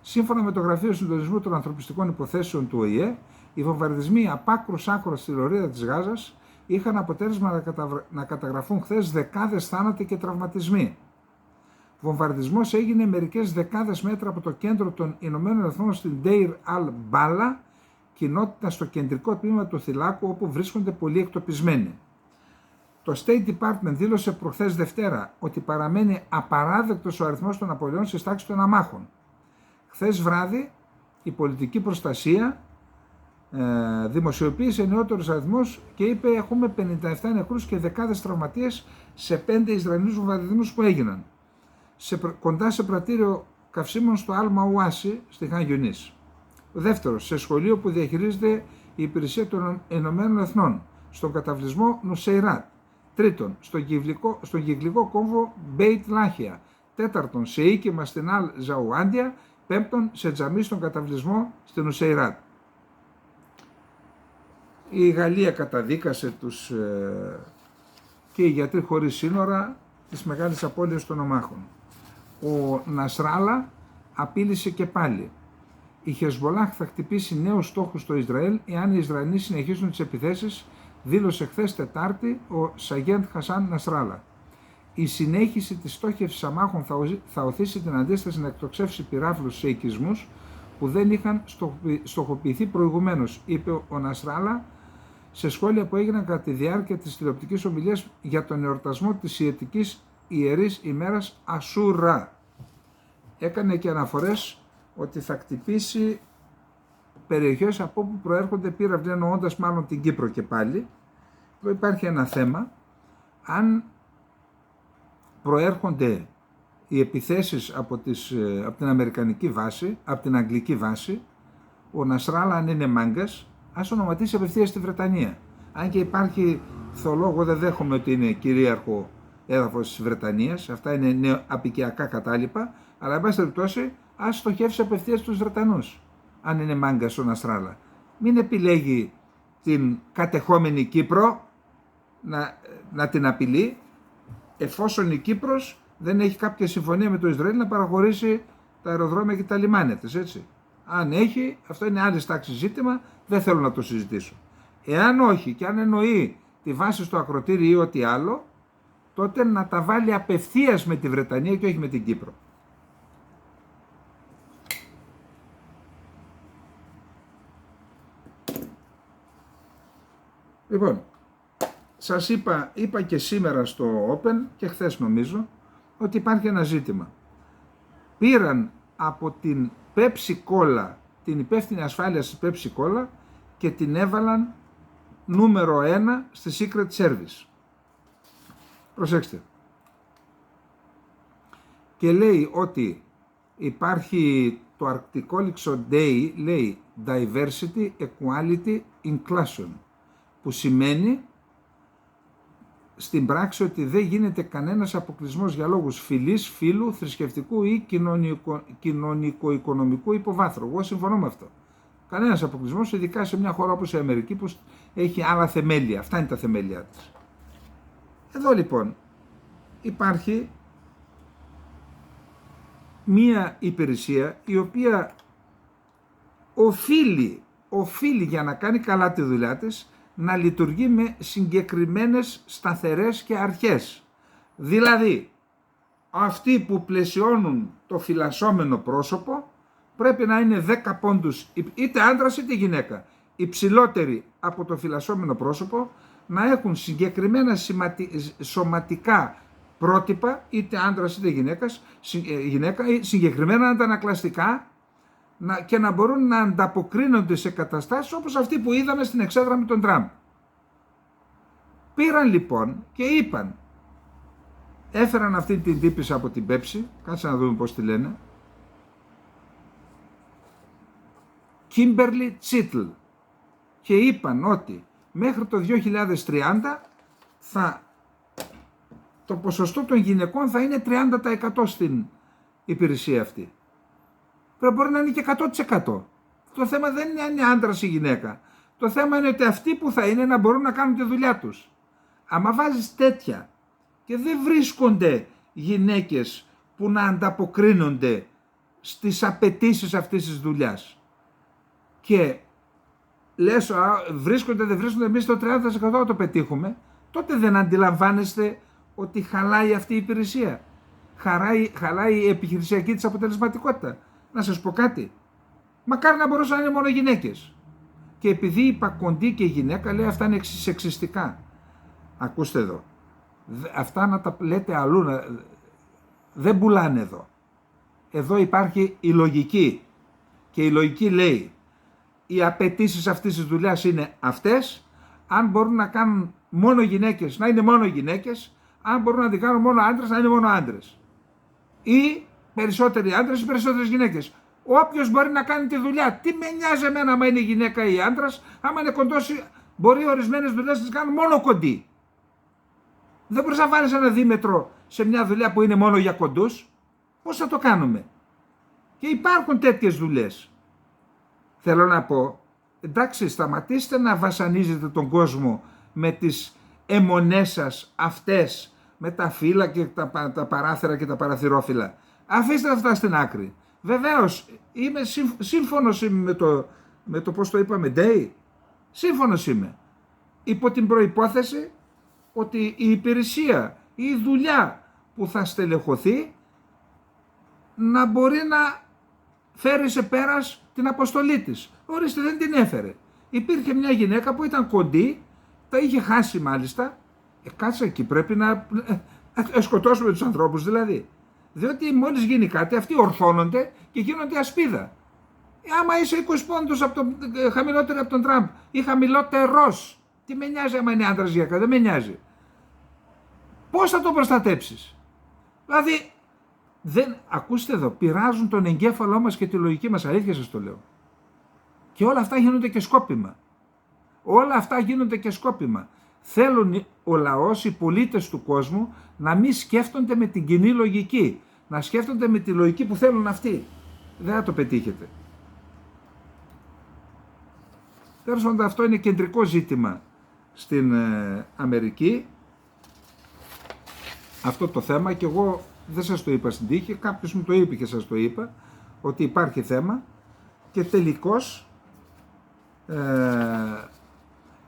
Σύμφωνα με το Γραφείο Συντονισμού των Ανθρωπιστικών Υποθέσεων του ΟΗΕ, οι βομβαρδισμοί απ' άκρος άκρος στη Λωρίδα της Γάζας είχαν αποτέλεσμα να καταγραφούν χθες δεκάδες θάνατοι και τραυματισμοί. Βομβαρδισμός έγινε μερικές δεκάδες μέτρα από το κέντρο των Ηνωμένων Εθνών στην Deir al-Bala, κοινότητα στο κεντρικό τμήμα του θυλάκου όπου βρίσκονται πολλοί εκτοπισμένοι. Το State Department δήλωσε προχθές Δευτέρα ότι παραμένει απαράδεκτος ο αριθμός των απολειών στις τάξεις των αμάχων. Χθες βράδυ η πολιτική προστασία δημοσιοποίησε νεότερους αριθμούς και είπε έχουμε 57 νεκρούς και δεκάδες τραυματίες σε 5 Ισραηλινούς βομβαρδισμούς που έγιναν κοντά σε πρατήριο καυσίμων στο Αλ-Μαουάσι στη Χαν Γιουνίς. Δεύτερος, σε σχολείο που διαχειρίζεται η Υπηρεσία των Ηνωμένων Εθνών, στον καταβλισμό Νουσέιρατ. Τρίτον, στον κυκλικό κόμβο Μπέιτ Λάχια. Τέταρτον, σε οίκημα στην Αλ Ζαουάντια. Πέμπτον, σε τζαμί στον καταβλισμό στην Νουσέιρατ. Η Γαλλία καταδίκασε και οι γιατροί χωρίς σύνορα τις μεγάλες απώλειες των ομάχων. Ο Νασράλα απείλησε και πάλι η Χεσμολάχ θα χτυπήσει νέους στόχους στο Ισραήλ εάν οι Ισραηλοί συνεχίσουν τις επιθέσεις, δήλωσε χθες Τετάρτη ο Σαγέντ Χασάν Νασράλα. Η συνέχιση της στόχευσης αμάχων θα οθήσει την αντίσταση να εκτοξεύσει πυράβλους σε οικισμούς που δεν είχαν στοχοποιηθεί προηγουμένως, είπε ο Νασράλα σε σχόλια που έγιναν κατά τη διάρκεια της τηλεοπτικής ομιλίας για τον εορτασμό της Ιετικής Ιερής ημέρας Ασούρα. Έκανε και αναφορές ότι θα χτυπήσει περιοχές από όπου προέρχονται πύραυλοι, εννοώντας μάλλον την Κύπρο και πάλι. Εδώ υπάρχει ένα θέμα, αν προέρχονται οι επιθέσεις από την Αμερικανική βάση, από την Αγγλική βάση, ο Νασράλα, αν είναι μάγκας, ας ονοματίσει απευθείας τη Βρετανία. Αν και υπάρχει θολόγο, δεν δέχομαι ότι είναι κυρίαρχο έδαφος της Βρετανίας, αυτά είναι απικιακά κατάλοιπα, αλλά εν πάση περιπτώσει ας στοχεύσει απευθείας τους Βρετανούς, αν είναι μάγκας ο Νασράλα. Μην επιλέγει την κατεχόμενη Κύπρο να την απειλεί, εφόσον η Κύπρος δεν έχει κάποια συμφωνία με το Ισραήλ να παραχωρήσει τα αεροδρόμια και τα λιμάνια της, έτσι. Αν έχει, αυτό είναι άλλη τάξη ζήτημα, δεν θέλω να το συζητήσω. Εάν όχι και αν εννοεί τη βάση στο ακροτήρι ή ό,τι άλλο, τότε να τα βάλει απευθείας με τη Βρετανία και όχι με την Κύπρο. Λοιπόν, σας είπα και σήμερα στο Open και χθες νομίζω, ότι υπάρχει ένα ζήτημα. Πήραν από την Pepsi Cola, την υπεύθυνη ασφάλεια της Pepsi Cola και την έβαλαν νούμερο 1 στη Secret Service. Προσέξτε. Και λέει ότι υπάρχει το Arctic Day, λέει Diversity, Equality, Inclusion, που σημαίνει στην πράξη ότι δεν γίνεται κανένας αποκλεισμός για λόγους φυλής, φύλου, θρησκευτικού ή κοινωνικο-οικονομικού υποβάθρου. Εγώ συμφωνώ με αυτό. Κανένας αποκλεισμός, ειδικά σε μια χώρα όπως η Αμερική που έχει άλλα θεμέλια. Αυτά είναι τα θεμέλια της. Εδώ λοιπόν υπάρχει μία υπηρεσία η οποία οφείλει για να κάνει καλά τη δουλειά της να λειτουργεί με συγκεκριμένες σταθερές και αρχές. Δηλαδή, αυτοί που πλαισιώνουν το φυλασσόμενο πρόσωπο πρέπει να είναι 10 πόντους, είτε άντρας είτε γυναίκα, υψηλότεροι από το φυλασσόμενο πρόσωπο, να έχουν συγκεκριμένα σωματικά πρότυπα, είτε άντρας είτε γυναίκα, συγκεκριμένα αντανακλαστικά, και να μπορούν να ανταποκρίνονται σε καταστάσεις όπως αυτή που είδαμε στην εξέδρα με τον Τραμπ. Πήραν λοιπόν και είπαν, έφεραν αυτή την τύπισσα από την Pepsi, κάτσε να δούμε πώς τη λένε, Kimberly Chittle, και είπαν ότι μέχρι το 2030 το ποσοστό των γυναικών θα είναι 30% στην υπηρεσία αυτή. Μπορεί να είναι και 100%. Το θέμα δεν είναι αν είναι άντρας ή γυναίκα. Το θέμα είναι ότι αυτοί που θα είναι να μπορούν να κάνουν τη δουλειά τους. Άμα βάζεις τέτοια και δεν βρίσκονται γυναίκες που να ανταποκρίνονται στις απαιτήσεις αυτής της δουλειάς και λες βρίσκονται, δεν βρίσκονται, εμείς το 30% το πετύχουμε, τότε δεν αντιλαμβάνεστε ότι χαλάει αυτή η υπηρεσία. Χαλάει η επιχειρησιακή της αποτελεσματικότητα. Να σας πω κάτι, μακάρι να μπορούσαν να είναι μόνο γυναίκες. Και επειδή είπα κοντή και γυναίκα, λέει αυτά είναι σεξιστικά. Ακούστε εδώ, αυτά να τα λέτε αλλού, δεν πουλάνε εδώ. Εδώ υπάρχει η λογική και η λογική λέει οι απαιτήσεις αυτής της δουλειάς είναι αυτές, αν μπορούν να κάνουν μόνο γυναίκες να είναι μόνο γυναίκες, αν μπορούν να την κάνουν μόνο άντρες να είναι μόνο άντρες. Ή περισσότεροι άντρες ή περισσότερες γυναίκες. Όποιος μπορεί να κάνει τη δουλειά. Τι με νοιάζει εμένα άμα είναι γυναίκα ή άντρας, άμα είναι κοντός, μπορεί ορισμένες δουλειές να τις κάνουν μόνο κοντοί. Δεν μπορείς να βάλεις ένα δίμετρο σε μια δουλειά που είναι μόνο για κοντούς. Πώς θα το κάνουμε? Και υπάρχουν τέτοιες δουλειές. Θέλω να πω, εντάξει, σταματήστε να βασανίζετε τον κόσμο με τις αιμονές σας αυτές, με τα φύλλα και τα παράθυρα και τα παραθυρόφυλλα. Αφήστε αυτά στην άκρη. Βεβαίως, σύμφωνος είμαι με το πώς το είπαμε, Day. Σύμφωνος είμαι. Υπό την προϋπόθεση ότι η υπηρεσία ή η δουλειά που θα στελεχωθεί να μπορεί να φέρει σε πέρας την αποστολή της. Ορίστε, δεν την έφερε. Υπήρχε μια γυναίκα που ήταν κοντή, τα είχε χάσει μάλιστα. Κάτσε εκεί, πρέπει να σκοτώσουμε τους ανθρώπους δηλαδή. Διότι μόλις γίνει κάτι, αυτοί ορθώνονται και γίνονται ασπίδα. Άμα είσαι 20 πόντους χαμηλότερο από τον Τραμπ ή χαμηλότερος, τι με νοιάζει άμα είναι άντρας γυναίκα, δεν με νοιάζει. Πώς θα το προστατέψεις? Δηλαδή, ακούστε εδώ, πειράζουν τον εγκέφαλό μας και τη λογική μας, αλήθεια σας το λέω. Και όλα αυτά γίνονται και σκόπιμα. Όλα αυτά γίνονται και σκόπιμα. Θέλουν ο λαός, οι πολίτες του κόσμου να μην σκέφτονται με την κοινή λογική. Να σκέφτονται με τη λογική που θέλουν αυτοί. Δεν θα το πετύχετε. Τέλος πάντων, αυτό είναι κεντρικό ζήτημα στην Αμερική. Αυτό το θέμα, και εγώ δεν σας το είπα στην τύχη, κάποιος μου το είπε και σας το είπα, ότι υπάρχει θέμα και τελικώς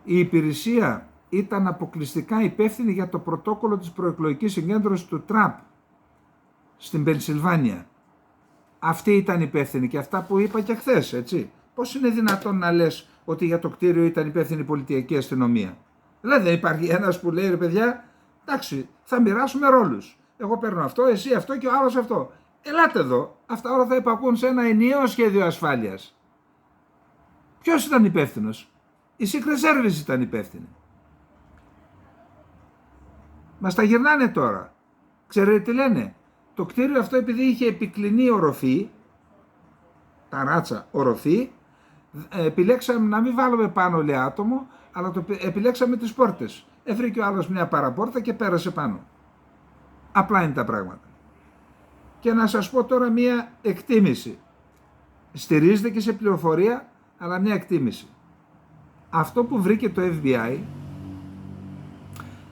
η υπηρεσία ήταν αποκλειστικά υπεύθυνη για το πρωτόκολλο της προεκλογικής συγκέντρωσης του Τραμπ στην Πενσιλβάνια. Αυτή ήταν υπεύθυνη και αυτά που είπα και χθες, έτσι. Πώς είναι δυνατόν να λες ότι για το κτίριο ήταν υπεύθυνη η πολιτική αστυνομία? Δηλαδή δεν υπάρχει ένας που λέει, ρε παιδιά, εντάξει, θα μοιράσουμε ρόλους. Εγώ παίρνω αυτό, εσύ αυτό και ο άλλος αυτό. Ελάτε εδώ, αυτά όλα θα υπακούν σε ένα ενιαίο σχέδιο ασφάλειας. Ποιος ήταν υπεύθυνος? Η Secret Service ήταν υπεύθυνη. Μας τα γυρνάνε τώρα. Ξέρετε τι λένε? Το κτίριο αυτό, επειδή είχε επικλινή οροφή, ταράτσα οροφή, επιλέξαμε να μην βάλουμε πάνω, λέει, άτομο, αλλά επιλέξαμε τις πόρτες. Έφερε ο άλλος μια παραπόρτα και πέρασε πάνω. Απλά είναι τα πράγματα. Και να σας πω τώρα μια εκτίμηση. Στηρίζεται και σε πληροφορία, αλλά μια εκτίμηση. Αυτό που βρήκε το FBI,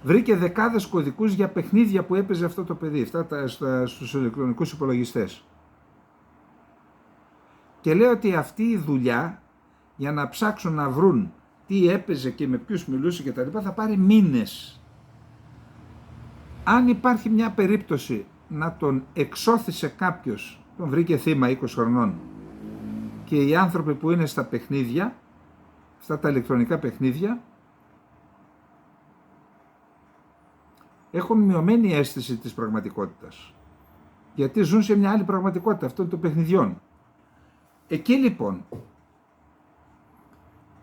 βρήκε δεκάδες κωδικούς για παιχνίδια που έπαιζε αυτό το παιδί, στους ηλεκτρονικούς υπολογιστές. Και λέει ότι αυτή η δουλειά, για να ψάξουν να βρουν τι έπαιζε και με ποιους μιλούσε και τα λοιπά, θα πάρει μήνες. Αν υπάρχει μια περίπτωση να τον εξώθησε κάποιος, τον βρήκε θύμα 20 χρονών, και οι άνθρωποι που είναι στα παιχνίδια, αυτά τα ηλεκτρονικά παιχνίδια, έχουν μειωμένη αίσθηση της πραγματικότητας. Γιατί ζουν σε μια άλλη πραγματικότητα αυτών των παιχνιδιών. Εκεί λοιπόν,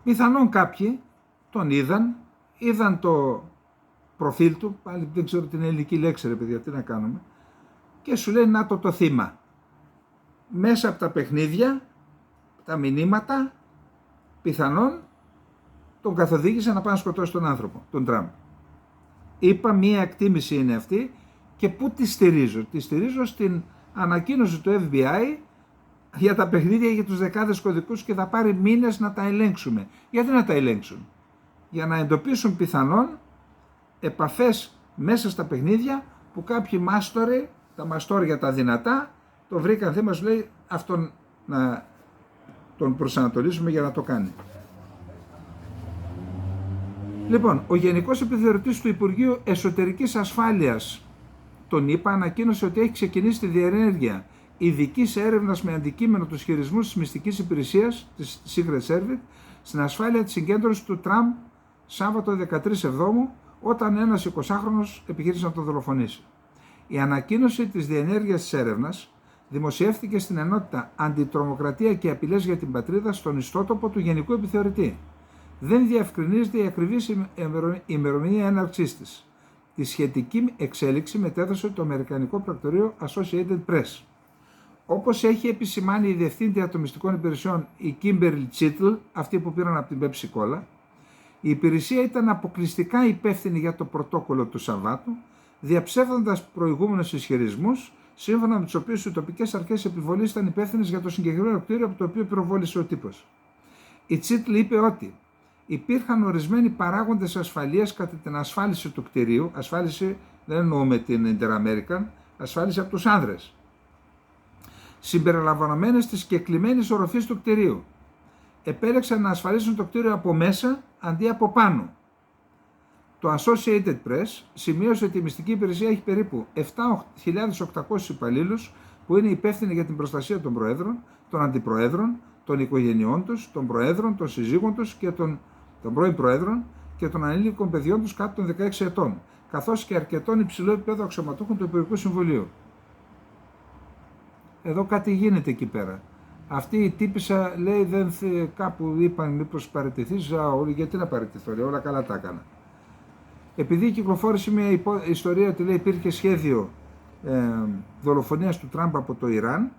πιθανόν κάποιοι τον είδαν το προφίλ του, πάλι δεν ξέρω την ελληνική λέξη, ρε παιδιά, τι να κάνουμε, και σου λέει να το θύμα. Μέσα από τα παιχνίδια, τα μηνύματα, πιθανόν τον καθοδήγησε να πάει να σκοτώσει τον άνθρωπο, τον Τραμπ. Είπα, μία εκτίμηση είναι αυτή, και πού τη στηρίζω? Τη στηρίζω στην ανακοίνωση του FBI για τα παιχνίδια, για τους δεκάδες κωδικούς, και θα πάρει μήνες να τα ελέγξουμε. Γιατί να τα ελέγξουν? Για να εντοπίσουν πιθανόν επαφές μέσα στα παιχνίδια που κάποιοι μάστοροι, τα μαστόρια τα δυνατά, το βρήκαν θέμα, σου λέει αυτόν να τον προσανατολίσουμε για να το κάνει. Λοιπόν, ο Γενικός Επιθεωρητής του Υπουργείου Εσωτερικής Ασφάλειας, τον ΗΠΑ, ανακοίνωσε ότι έχει ξεκινήσει τη διενέργεια ειδικής έρευνας με αντικείμενο τους χειρισμούς της μυστικής υπηρεσίας της Secret Service στην ασφάλεια της συγκέντρωσης του Τραμπ Σάββατο 13 Εβδόμου, όταν ένας 20χρονος επιχείρησε να τον δολοφονήσει. Η ανακοίνωση της διενέργειας της έρευνας δημοσιεύτηκε στην ενότητα Αντιτρομοκρατία και Απειλές για την Πατρίδα στον ιστότοπο του Γενικού Επιθεωρητή. Δεν διευκρινίζεται η ακριβής ημερομηνία έναρξής της. Τη σχετική εξέλιξη μετέδωσε το Αμερικανικό Πρακτορείο Associated Press. Όπως έχει επισημάνει η Διευθύντρια Ατομιστικών Υπηρεσιών, η Kimberly Chittle, αυτή που πήραν από την Pepsi Cola, η υπηρεσία ήταν αποκλειστικά υπεύθυνη για το πρωτόκολλο του Σαββάτου, διαψεύδοντας προηγούμενους ισχυρισμούς, σύμφωνα με τους οποίους οι τοπικές αρχές επιβολής ήταν υπεύθυνες για το συγκεκριμένο κτίριο από το οποίο πυροβόλησε ο τύπος. Η Chittle είπε ότι υπήρχαν ορισμένοι παράγοντες ασφαλείας κατά την ασφάλιση του κτηρίου. Ασφάλιση δεν εννοούμε την Inter-American, ασφάλιση από τους άνδρες. συμπεριλαμβανομένες της κεκλειμένης οροφής του κτηρίου. Επέλεξαν να ασφαλίσουν το κτίριο από μέσα αντί από πάνω. Το Associated Press σημείωσε ότι η μυστική υπηρεσία έχει περίπου 7.800 υπαλλήλους που είναι υπεύθυνοι για την προστασία των προέδρων, των αντιπροέδρων, των οικογενειών τους, των προέδρων, των συζύγων τους και των πρώην προέδρων και των ανήλικων παιδιών τους κάτω των 16 ετών, καθώς και αρκετών υψηλού επίπεδου αξιωματούχων του Υπουργικού Συμβουλίου. Εδώ κάτι γίνεται εκεί πέρα. Αυτή η τύπισσα λέει, κάπου είπαν μήπως παραιτηθείς, γιατί να παραιτηθώ, λέει, όλα καλά τα έκανα. Επειδή κυκλοφόρησε μια ιστορία ότι λέει υπήρχε σχέδιο δολοφονίας του Τραμπ από το Ιράν,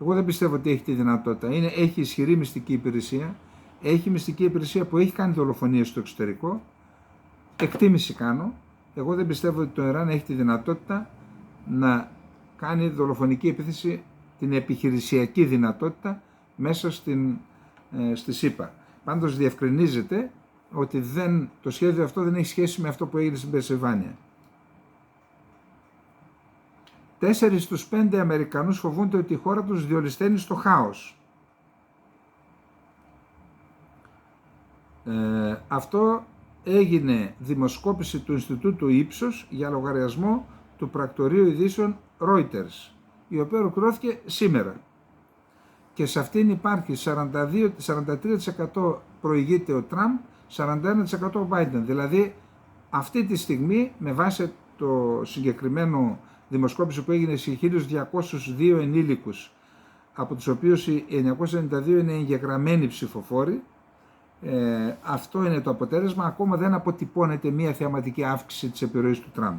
εγώ δεν πιστεύω ότι έχει τη δυνατότητα. Έχει ισχυρή μυστική υπηρεσία, έχει μυστική υπηρεσία που έχει κάνει δολοφονίες στο εξωτερικό, εκτίμηση κάνω. Εγώ δεν πιστεύω ότι το Ιράν έχει τη δυνατότητα να κάνει δολοφονική επίθεση, την επιχειρησιακή δυνατότητα μέσα στη ΣΥΠΑ. Πάντως διευκρινίζεται ότι το σχέδιο αυτό δεν έχει σχέση με αυτό που έγινε στην Πενσιλβάνια. 4 στους 5 Αμερικανούς φοβούνται ότι η χώρα τους διολυσθένει στο χάος. Αυτό έγινε δημοσκόπηση του Ινστιτούτου Ipsos για λογαριασμό του πρακτορείου ειδήσεων Reuters, η οποία ολοκληρώθηκε σήμερα. Και σε αυτήν υπάρχει 43% προηγείται ο Τραμπ, 41% ο Biden. Δηλαδή αυτή τη στιγμή, με βάση το συγκεκριμένο δημοσκόπηση που έγινε σε 1.202 ενήλικους, από τους οποίους οι 992 είναι εγγεγραμμένοι ψηφοφόροι, αυτό είναι το αποτέλεσμα. Ακόμα δεν αποτυπώνεται μια θεαματική αύξηση της επιρροής του Τραμπ.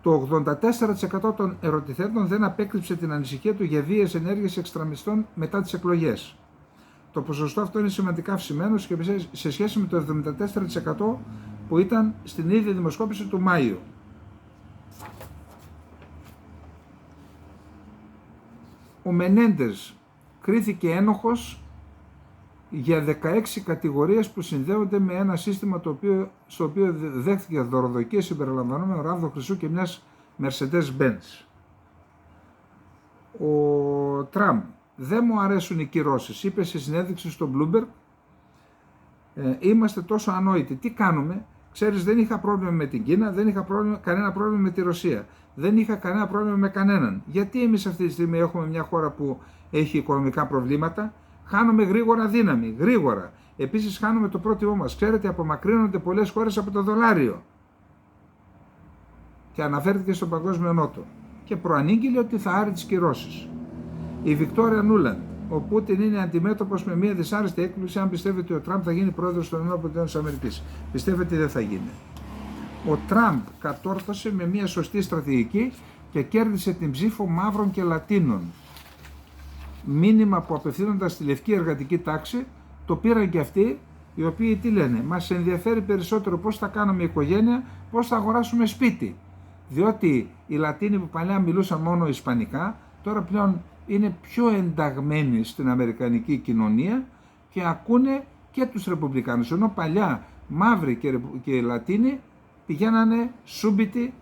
Το 84% των ερωτηθέντων δεν απέκρυψε την ανησυχία του για βίαιες ενέργειες εξτραμιστών μετά τις εκλογές. Το ποσοστό αυτό είναι σημαντικά αυξημένο σε σχέση με το 74% που ήταν στην ίδια δημοσκόπηση του Μάιο. Ο Μενέντες κρίθηκε ένοχος για 16 κατηγορίες που συνδέονται με ένα σύστημα στο οποίο δέχθηκε δωροδοκίες συμπεριλαμβανομένου ράβδο χρυσού και μιας Mercedes-Benz. Ο Τραμπ: δεν μου αρέσουν οι κυρώσεις, είπε σε συνέντευξη στο Bloomberg. Είμαστε τόσο ανόητοι. Τι κάνουμε? Ξέρεις, δεν είχα πρόβλημα με την Κίνα, δεν είχα κανένα πρόβλημα με τη Ρωσία. Δεν είχα κανένα πρόβλημα με κανέναν. Γιατί εμείς αυτή τη στιγμή έχουμε μια χώρα που έχει οικονομικά προβλήματα? Χάνουμε γρήγορα δύναμη, γρήγορα. Επίσης χάνουμε το πρότυπό μας. Ξέρετε, απομακρύνονται πολλές χώρες από το δολάριο. Και αναφέρθηκε στον Παγκόσμιο Νότο. Και προανήγγειλε ότι θα άρει τις κυρώσεις. Η Βικτόρια Νούλαντ: ο Πούτιν είναι αντιμέτωπος με μια δυσάρεστη έκπληξη αν πιστεύει ότι ο Τραμπ θα γίνει πρόεδρος των ΗΠΑ. Πιστεύετε ότι δεν θα γίνει. Ο Τραμπ κατόρθωσε με μια σωστή στρατηγική και κέρδισε την ψήφο μαύρων και Λατίνων. Μήνυμα που απευθύνοντας στη λευκή εργατική τάξη το πήραν και αυτοί, οι οποίοι τι λένε? Μας ενδιαφέρει περισσότερο πώς θα κάνουμε οικογένεια, πώς θα αγοράσουμε σπίτι. Διότι οι Λατίνοι που παλιά μιλούσαν μόνο ισπανικά, τώρα πλέον είναι πιο ενταγμένοι στην αμερικανική κοινωνία και ακούνε και τους Ρεπουμπλικάνους. Ενώ παλιά μαύροι και Λατίνοι πηγαίνανε σούμπιτοι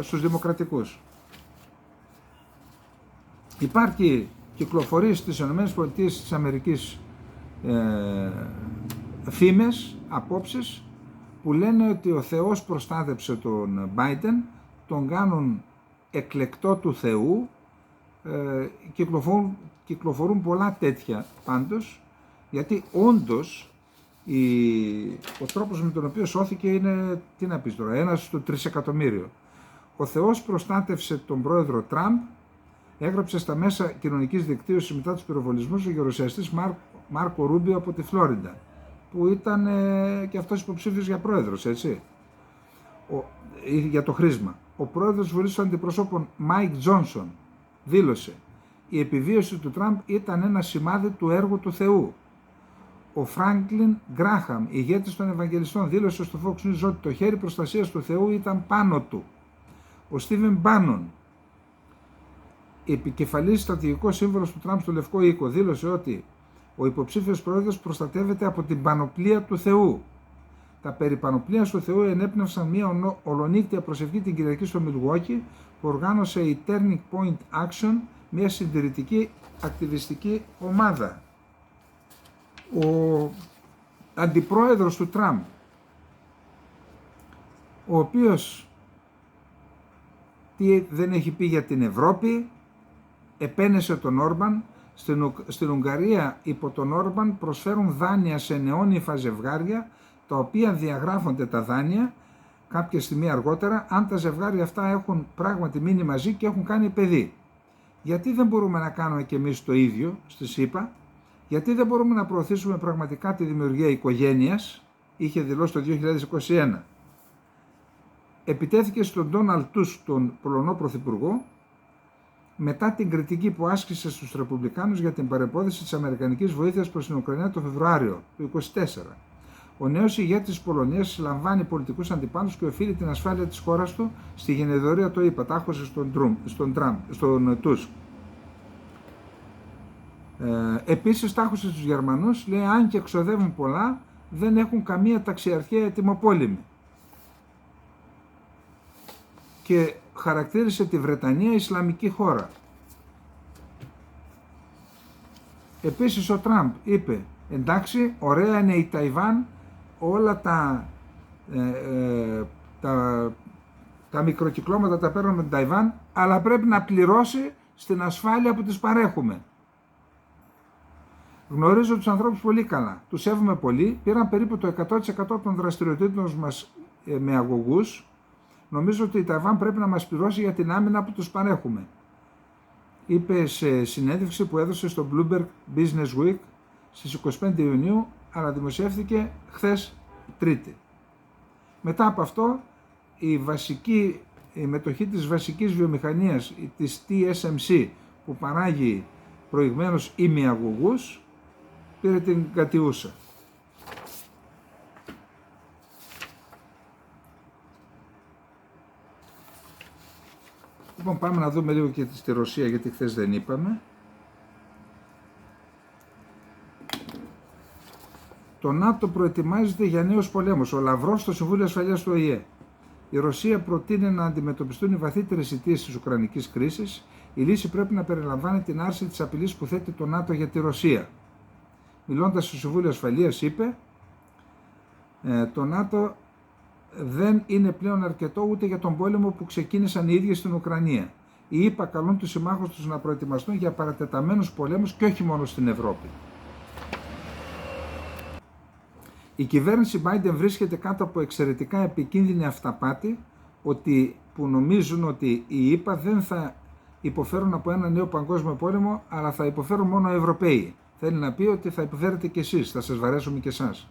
στους δημοκρατικούς. Υπάρχει κυκλοφορεί στις ΗΠΑ φήμες, απόψεις που λένε ότι ο Θεός προστάτεψε τον Biden, τον κάνουν εκλεκτό του Θεού. Κυκλοφορούν πολλά τέτοια πάντως, γιατί όντως ο τρόπος με τον οποίο σώθηκε είναι, τι να πεις τώρα, 1 στο 3 εκατομμύριο. Ο Θεός προστάτευσε τον πρόεδρο Τραμπ, έγραψε στα μέσα κοινωνικής δικτύωσης μετά τους πυροβολισμούς ο γερουσιαστής Μάρκο Ρούμπιο από τη Φλόριντα, που ήταν και αυτός υποψήφιος για πρόεδρος, έτσι, για το χρήσμα. Ο πρόεδρος της Βουλής των Αντιπροσώπων Μάικ Τζόνσον δήλωσε: η επιβίωση του Τραμπ ήταν ένα σημάδι του έργου του Θεού. Ο Φράγκλιν Γκράχαμ, ηγέτης των Ευαγγελιστών, δήλωσε στο Fox News ότι το χέρι προστασίας του Θεού ήταν πάνω του. Ο Στίβεν Μπάνον, επικεφαλής στρατηγικός σύμβολος του Τραμπ στο Λευκό Οίκο, δήλωσε ότι ο υποψήφιος πρόεδρος προστατεύεται από την πανοπλία του Θεού. τα περί πανοπλίας του Θεού ενέπνευσαν μια ολονύκτια προσευχή την Κυριακή στο Μιλγουόκι που οργάνωσε η Turning Point Action, μια συντηρητική ακτιβιστική ομάδα. Ο αντιπρόεδρος του Τραμπ, ο οποίος δεν έχει πει για την Ευρώπη, επένεσε τον Όρμπαν. Στην Ουγγαρία υπό τον Όρμπαν προσφέρουν δάνεια σε νεόνυφα ζευγάρια, τα οποία διαγράφονται τα δάνεια κάποια στιγμή αργότερα, αν τα ζευγάρια αυτά έχουν πράγματι μείνει μαζί και έχουν κάνει παιδί. Γιατί δεν μπορούμε να κάνουμε και εμείς το ίδιο στη ΣΥΠΑ? Γιατί δεν μπορούμε να προωθήσουμε πραγματικά τη δημιουργία οικογένειας? Είχε δηλώσει το 2021. Επιτέθηκε στον Ντόναλντ Τούσκ, τον Πολωνό Πρωθυπουργό, μετά την κριτική που άσκησε στους Ρεπουμπλικάνους για την παρεμπόδιση της αμερικανικής βοήθειας προς την Ουκρανία το Φεβρουάριο του 2024. Ο νέος ηγέτης της Πολωνίας συλλαμβάνει πολιτικούς αντιπάλους και οφείλει την ασφάλεια της χώρας του στη γενεδορία, το είπα, τάχωσε στον Τούσκ. Επίσης τάχωσε στους Γερμανούς, λέει, αν και εξοδεύουν πολλά, δεν έχουν καμία ταξιαρχία ετοιμοπόλεμη. Και χαρακτήρισε τη Βρετανία Ισλαμική χώρα. Επίσης ο Τραμπ είπε, εντάξει, ωραία είναι η Ταϊβάν, όλα τα μικροκυκλώματα τα παίρνουμε με την Ταϊβάν, αλλά πρέπει να πληρώσει στην ασφάλεια που τις παρέχουμε. Γνωρίζω τους ανθρώπους πολύ καλά, τους σέβομαι πολύ, πήραν περίπου το 100% των δραστηριοτήτων μας με αγωγούς. Νομίζω ότι η Ταϊβάν πρέπει να μας πληρώσει για την άμυνα που τους παρέχουμε. Είπε σε συνέντευξη που έδωσε στο Bloomberg Business Week στις 25 Ιουνίου, αλλά δημοσιεύθηκε χθες Τρίτη. Μετά από αυτό, η μετοχή της βασικής βιομηχανίας, της TSMC, που παράγει προηγμένως ημιαγωγούς, πήρε την κατιούσα. Λοιπόν, πάμε να δούμε λίγο και στη Ρωσία, γιατί χθες δεν είπαμε. Το ΝΑΤΟ προετοιμάζεται για νέους πολέμους. Ο Λαυρόφ στο Συμβούλιο Ασφαλείας του ΟΗΕ. Η Ρωσία προτείνει να αντιμετωπιστούν οι βαθύτερες αιτίες της Ουκρανικής κρίσης. Η λύση πρέπει να περιλαμβάνει την άρση της απειλής που θέτει το ΝΑΤΟ για τη Ρωσία. Μιλώντας στο Συμβούλιο Ασφαλείας, είπε, το ΝΑΤΟ δεν είναι πλέον αρκετό ούτε για τον πόλεμο που ξεκίνησαν οι ίδιοι στην Ουκρανία. Οι ΗΠΑ καλούν τους συμμάχους τους να προετοιμαστούν για παρατεταμένους πολέμους και όχι μόνο στην Ευρώπη. Η κυβέρνηση Biden βρίσκεται κάτω από εξαιρετικά επικίνδυνη αυταπάτη που νομίζουν ότι οι ΗΠΑ δεν θα υποφέρουν από ένα νέο παγκόσμιο πόλεμο, αλλά θα υποφέρουν μόνο οι Ευρωπαίοι. Θέλει να πει ότι θα υποφέρετε κι εσείς, θα σας βαρέσουμε κι εσάς.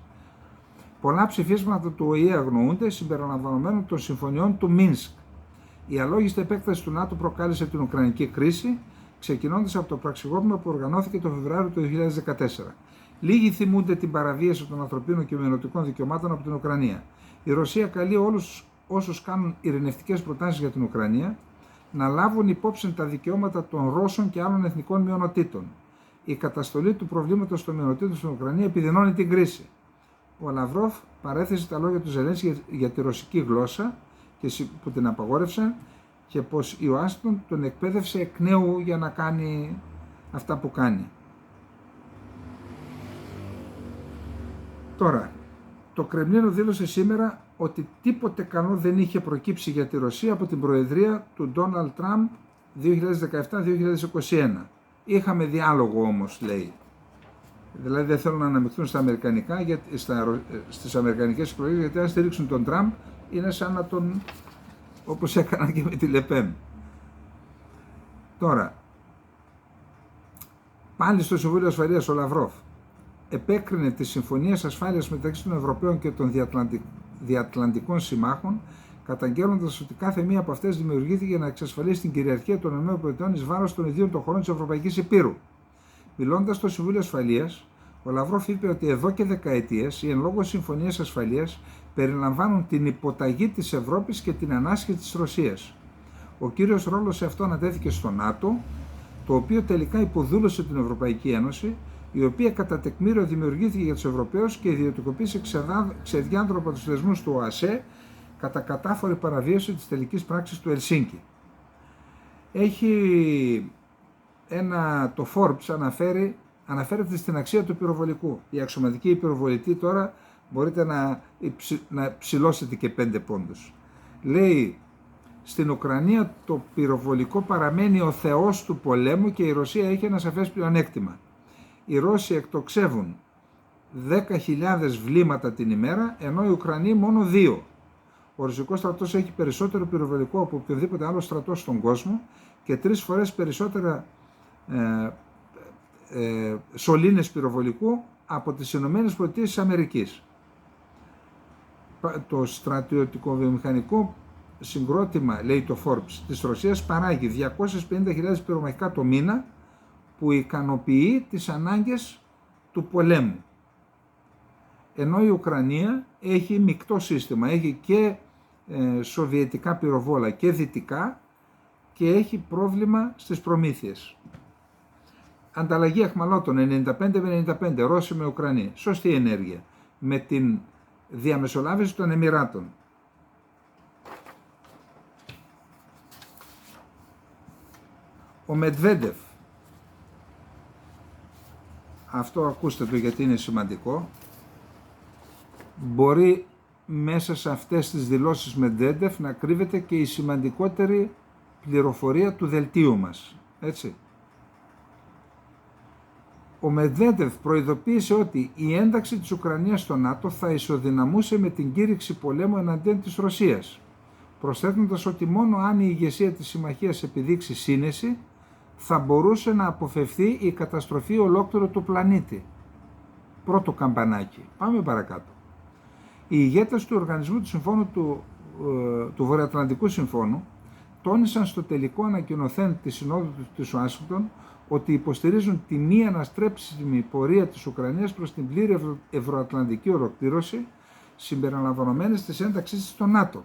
Πολλά ψηφίσματα του ΟΗΕ αγνοούνται, συμπεριλαμβανομένων των συμφωνιών του Μίνσκ. Η αλόγιστη επέκταση του ΝΑΤΟ προκάλεσε την Ουκρανική κρίση, ξεκινώντας από το πραξικόπημα που οργανώθηκε το Φεβρουάριο του 2014. Λίγοι θυμούνται την παραβίαση των ανθρωπίνων και μειονοτικών δικαιωμάτων από την Ουκρανία. Η Ρωσία καλεί όλους όσους κάνουν ειρηνευτικές προτάσεις για την Ουκρανία να λάβουν υπόψη τα δικαιώματα των Ρώσων και άλλων εθνικών μειονοτήτων. Η καταστολή του προβλήματος των μειονοτήτων στην Ουκρανία επιδεινώνει την κρίση. Ο Λαυρόφ παρέθεσε τα λόγια του Ζελένσκι για τη ρωσική γλώσσα που την απαγόρευσε και πως η Ουάσιγκτον τον εκπαίδευσε εκ νέου για να κάνει αυτά που κάνει. Τώρα, το Κρεμλίνο δήλωσε σήμερα ότι τίποτε καλό δεν είχε προκύψει για τη Ρωσία από την προεδρία του Ντόναλντ Τραμπ 2017-2021. Είχαμε διάλογο όμως, λέει. Δηλαδή δεν θέλουν να αναμειχθούν στα αμερικανικά, στις αμερικανικές εκλογές, γιατί αν στηρίξουν τον Τραμπ είναι σαν να τον, όπως έκαναν και με τη Λεπέν. Τώρα, πάλι στο Συμβούλιο Ασφαλείας ο Λαυρόφ επέκρινε τις συμφωνίες ασφάλειας μεταξύ των Ευρωπαίων και των διατλαντικών συμμάχων, καταγγέλλοντας ότι κάθε μία από αυτές δημιουργήθηκε για να εξασφαλίσει την κυριαρχία των ΗΠΑ εις βάρος των ιδίων των χωρών της Ευρωπαϊκής Υπήρου. Μιλώντας στο Συμβούλιο Ασφαλείας, ο Λαυρόφ είπε ότι εδώ και δεκαετίες οι εν λόγω συμφωνίες ασφαλείας περιλαμβάνουν την υποταγή της Ευρώπης και την ανάσχεση της Ρωσίας. Ο κύριος ρόλος σε αυτό ανατέθηκε στο ΝΑΤΟ, το οποίο τελικά υποδούλωσε την Ευρωπαϊκή Ένωση η οποία κατά τεκμήριο δημιουργήθηκε για τους Ευρωπαίους και ιδιωτικοποίησε ξεδιάντροπα από τους θεσμούς του ΟΑΣΕ κατά κατάφορη παραβίαση της τελικής πράξης του Ελσίνκι. Το Forbes αναφέρεται στην αξία του πυροβολικού. Η αξιωματική πυροβολητή τώρα μπορείτε να ψηλώσετε και 5 πόντους. Λέει, στην Ουκρανία το πυροβολικό παραμένει ο θεός του πολέμου και η Ρωσία έχει ένα σαφές πλεονέκτημα. Οι Ρώσοι εκτοξεύουν 10.000 βλήματα την ημέρα, ενώ οι Ουκρανοί μόνο 2. Ο ρωσικός στρατός έχει περισσότερο πυροβολικό από οποιοδήποτε άλλο στρατό στον κόσμο και 3 φορές περισσότερα σωλήνες πυροβολικού από τις ΗΠΑ. Το στρατιωτικό-βιομηχανικό συγκρότημα, λέει το Forbes, της Ρωσίας παράγει 250.000 πυρομαχικά το μήνα που ικανοποιεί τις ανάγκες του πολέμου. Ενώ η Ουκρανία έχει μεικτό σύστημα, έχει και σοβιετικά πυροβόλα και δυτικά και έχει πρόβλημα στις προμήθειες. Ανταλλαγή αχμαλώτων 95 με 95, Ρώσοι με Ουκρανοί, σωστή ενέργεια, με την διαμεσολάβηση των Εμιράτων. Ο Μετβέντεφ, αυτό ακούστε το γιατί είναι σημαντικό, μπορεί μέσα σε αυτές τις δηλώσεις Μετβέντεφ να κρύβεται και η σημαντικότερη πληροφορία του δελτίου μας, έτσι. Ο Μετβέντεφ προειδοποίησε ότι η ένταξη της Ουκρανίας στο ΝΑΤΟ θα ισοδυναμούσε με την κήρυξη πολέμου εναντίον της Ρωσίας, προσθέτοντας ότι μόνο αν η ηγεσία της συμμαχίας επιδείξει σύνεση θα μπορούσε να αποφευθεί η καταστροφή ολόκληρου του πλανήτη. Πρώτο καμπανάκι. Πάμε παρακάτω. Οι ηγέτες του Οργανισμού του Συμφώνου του Βορειοατλαντικού Συμφώνου τόνισαν στο τελικό ανακοινωθέν της Συνόδου της Ουάσιγκτον ότι υποστηρίζουν τη μη αναστρέψιμη πορεία της Ουκρανίας προς την πλήρη ευρωατλαντική ολοκλήρωση συμπεριλαμβανομένης της ένταξής της στο ΝΑΤΟ,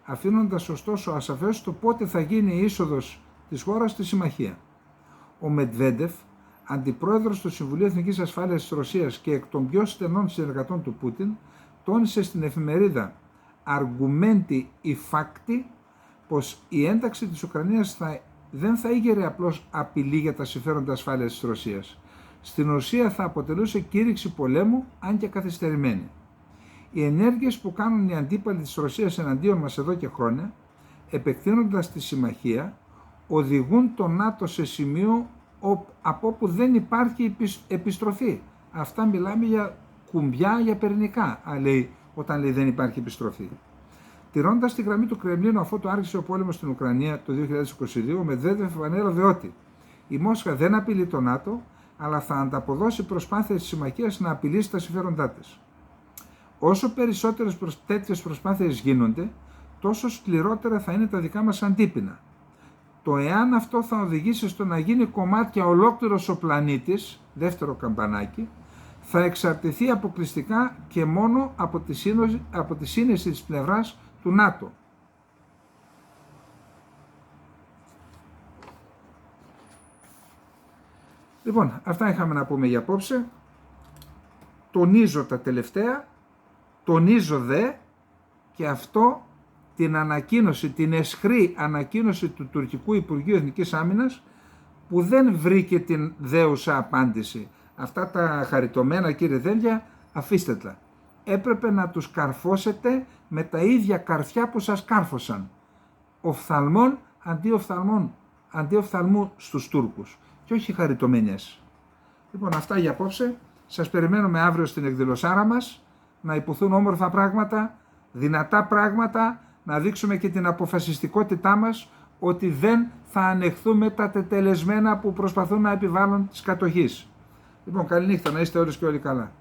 αφήνοντας ωστόσο ασαφές το πότε θα γίνει η είσοδος της χώρας στη συμμαχία. Ο Μετβέντεφ, αντιπρόεδρος του Συμβουλίου Εθνικής Ασφάλειας της Ρωσίας και εκ των πιο στενών συνεργατών του Πούτιν, τόνισε στην εφημερίδα Argumenti i Fakti πως η ένταξη της Ουκρανίας δεν θα ήγερε απλώς απειλή για τα συμφέροντα ασφάλειας της Ρωσίας. Στην ουσία θα αποτελούσε κήρυξη πολέμου, αν και καθυστερημένη. Οι ενέργειες που κάνουν οι αντίπαλοι της Ρωσίας εναντίον μας εδώ και χρόνια, επεκτείνοντας τη συμμαχία, οδηγούν το ΝΑΤΟ σε σημείο από όπου δεν υπάρχει επιστροφή. Αυτά μιλάμε για κουμπιά για πυρηνικά, όταν λέει δεν υπάρχει επιστροφή. Τηρώντας τη γραμμή του Κρεμλίνου αφού το άρχισε ο πόλεμος στην Ουκρανία το 2022, ο Μετβέντεφ ανέλαβε ότι η Μόσχα δεν απειλεί το ΝΑΤΟ, αλλά θα ανταποδώσει προσπάθειες της συμμαχίας να απειλήσει τα συμφέροντά της. Όσο περισσότερες τέτοιες προσπάθειες γίνονται, τόσο σκληρότερα θα είναι τα δικά μας αντίπεινα. Το εάν αυτό θα οδηγήσει στο να γίνει κομμάτια ολόκληρος ο πλανήτης, δεύτερο καμπανάκι, θα εξαρτηθεί αποκλειστικά και μόνο από τη σύνεση της πλευράς του ΝΑΤΟ. Λοιπόν, αυτά είχαμε να πούμε για απόψε. Τονίζω τα τελευταία, τονίζω δε και αυτό την ανακοίνωση, την αισχρή ανακοίνωση του Τουρκικού Υπουργείου Εθνικής Άμυνας που δεν βρήκε την δέουσα απάντηση. Αυτά τα χαριτωμένα, κύριε Δέλια, αφήστε τα. Έπρεπε να τους καρφώσετε με τα ίδια καρφιά που σας κάρφωσαν. Οφθαλμών αντί οφθαλμού στους Τούρκους και όχι χαριτωμένιες. Λοιπόν, αυτά για απόψε. Σας περιμένουμε αύριο στην εκδηλωσάρα μας να υποθούν όμορφα πράγματα, δυνατά πράγματα, να δείξουμε και την αποφασιστικότητά μας ότι δεν θα ανεχθούμε τα τετελεσμένα που προσπαθούν να επιβάλλουν της κατοχής. Λοιπόν, καληνύχτα, να είστε όλες και όλοι καλά.